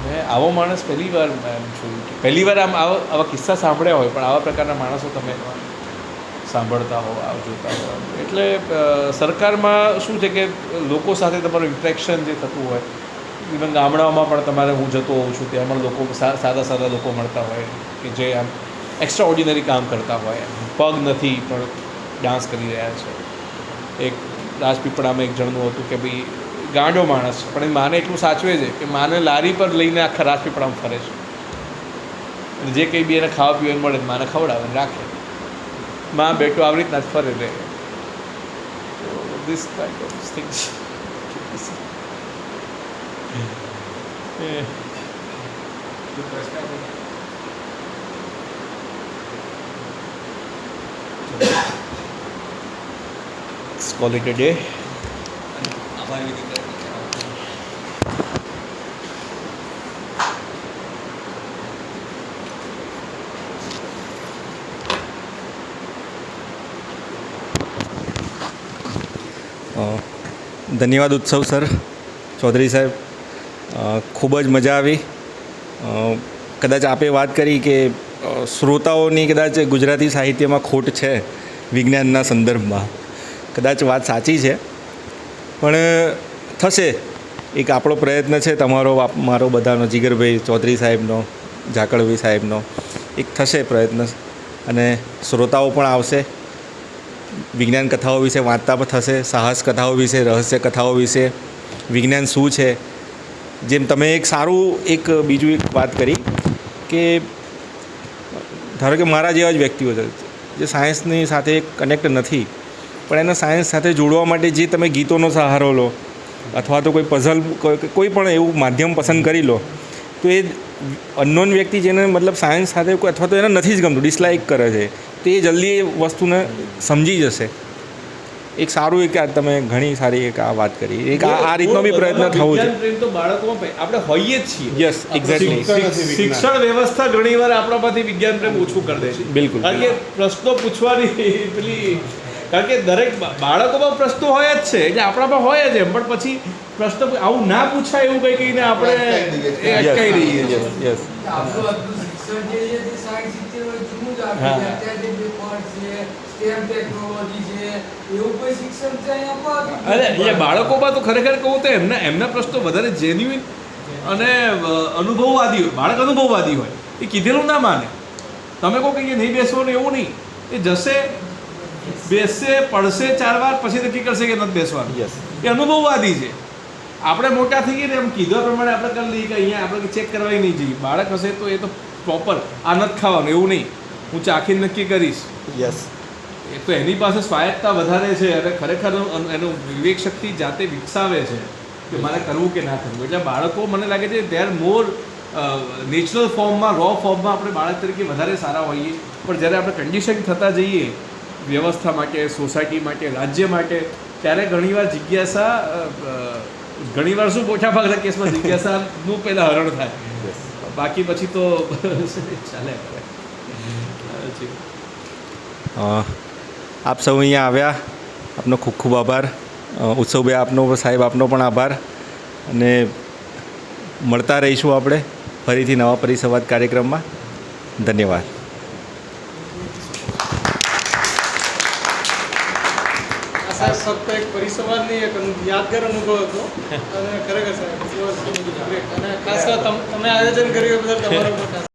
મેં આવો માણસ પહેલી વાર એમ જોયું કે પહેલી વાર આવા કિસ્સા સાંભળ્યા હોય પણ આવા પ્રકારના માણસો તમે સાંભળતા હો જોતા હો એટલે સરકારમાં શું છે કે લોકો સાથે તમારું ઇન્ટરેક્શન જે થતું હોય ઇવન ગામડાઓમાં પણ તમારે હું જતો હોઉં છું ત્યાં પણ લોકો સાદા લોકો મળતા હોય કે જે આમ એક્સ્ટ્રા ઓર્ડિનરી કામ કરતા હોય પગ નથી પણ ડાન્સ કરી રહ્યા છે. એક રાજપીપળામાં એક જણનું હતું કે ભાઈ ગાંડો માણસ છે પણ એ માને એટલું સાચવે છે કે માને લારી પર લઈને આખા રાજપીપળામાં ફરે છે અને જે કંઈ બી એને ખાવા પીવાનું મળે માને ખવડાવે રાખે માં બેટો આવી રીતના જ ફરે રહે. This kind of things. કોઈ પ્રશ્ન હતો? Let's call it a day. આભાર વિધિ કરો. ધન્યવાદ ઉત્સવ સર, ચૌધરી સાહેબ, ખૂબ જ મજા આવી. કદાચ આપે વાત કરી કે શ્રોતાઓની કદાચ ગુજરાતી સાહિત્યમાં ખોટ છે વિજ્ઞાનના સંદર્ભમાં, કદાચ વાત સાચી છે પણ થશે. એક આપણો પ્રયત્ન છે, તમારો મારો બધાનો, જીગરભાઈ ચૌધરી સાહેબનો, ઝાકળભાઈ સાહેબનો, એક થશે પ્રયત્ન અને શ્રોતાઓ પણ આવશે. વિજ્ઞાન કથાઓ વિશે વાંચતા પણ થશે, સાહસ કથાઓ વિશે, રહસ્ય કથાઓ વિશે, વિજ્ઞાન શું છે. જેમ તમે એક સારું એક બીજું એક વાત કરી કે ધારો કે મારા જેવા જ વ્યક્તિઓ છે જે સાયન્સની સાથે કનેક્ટ નથી પણ એને સાયન્સ સાથે જોડવા માટે જે તમે ગીતોનો સહારો લો અથવા તો કોઈ પઝલ કોઈ પણ એવું માધ્યમ પસંદ કરી લો તો એ અનનોન વ્યક્તિ જેને મતલબ સાયન્સ સાથે કોઈ અથવા તો એને નથી જ ગમતું, ડિસલાઇક કરે છે, તો એ જલ્દી એ વસ્તુને સમજી જશે. એક સારું એક તમે ઘણી સારી એક આ વાત કરી, એક આ રીતનો બી પ્રયત્ન થવો છે. પ્રેમ તો બાળકોમાં આપણે હોઈએ જ છીએ. Yes, exactly. શિક્ષણ વ્યવસ્થા ઘણીવાર આપણામાંથી વિજ્ઞાન પ્રેમ ઓછું કરી દે છે. બિલકુલ. કારણ કે પ્રશ્નો પૂછવાની પેલી, કારણ કે દરેક બાળકોમાં પ્રશ્નો હોય જ છે એટલે આપણામાં હોય જ એમ, પણ પછી પ્રશ્ન આવું ના પૂછાય એવું કંઈ કહીને આપણે એ અટકાઈ રહીએ છીએ. યસ. આપણું આટલું શિક્ષણ જે છે તે સાયન્સ સિત્તેર જૂનું જ આપે છે. અત્યારે જે પેપર છે, સ્ટેમ ટેકનોલોજી છે, એવું કોઈ શિક્ષણ છે અહીંયા આપવા અરે એટલે બાળકોમાં તો ખરેખર કહું તો એમના પ્રશ્નો વધારે જેન્યુઇન અને અનુભવવાદી હોય. બાળક અનુભવવાદી હોય, એ કીધેલું ના માને. તમે કહો કે નહીં બેસવાનું એવું નહીં, એ જશે, બેસશે, પડશે 4 વાર, પછી નક્કી કરશે કે નથી બેસવાનું. યસ. એ અનુભવવાદી છે. આપણે મોટા થઈએ ને એમ કીધા પ્રમાણે આપણે કરી લઈએ કે અહીંયા આપણે ચેક કરવા નહીં જઈએ. બાળક હશે તો એ તો પ્રોપર આ નથી ખાવાનું એવું નહીં, હું ચાખીને નક્કી કરીશ. યસ. એ તો એની પાસે સ્વાયત્તા વધારે છે અને ખરેખર એનું વિવેક શક્તિ જાતે વિકસાવે છે કે મારે કરવું કે ના કરવું. એટલે બાળકો મને લાગે છે દે આર મોર નેચરલ ફોર્મમાં, રો ફોર્મમાં આપણે બાળક તરીકે વધારે સારા હોઈએ, પણ જ્યારે આપણે કન્ડિશન થતા જઈએ વ્યવસ્થા માટે, સોસાયટી માટે, રાજ્ય માટે, ત્યારે ઘણીવાર જિજ્ઞાસા, ઘણીવાર શું મોટાભાગના કેસમાં જિજ્ઞાસાનું પહેલાં હરણ થાય, બાકી પછી તો ચાલે. આપ સૌ અહીંયા આવ્યા, આપનો ખૂબ ખૂબ આભાર. ઉત્સવભાઈ આપનો, સાહેબ આપનો પણ આભાર. અને મળતા રહીશું આપણે ફરીથી નવા પરિસંવાદ કાર્યક્રમમાં. ધન્યવાદ. સાહેબ ફક્ત એક પરિસંવાદ નહીં, એક યાદગાર અનુભવ હતો અને ખરેખર સાહેબ અને ખાસ તમે આયોજન કર્યું બદલ તમારો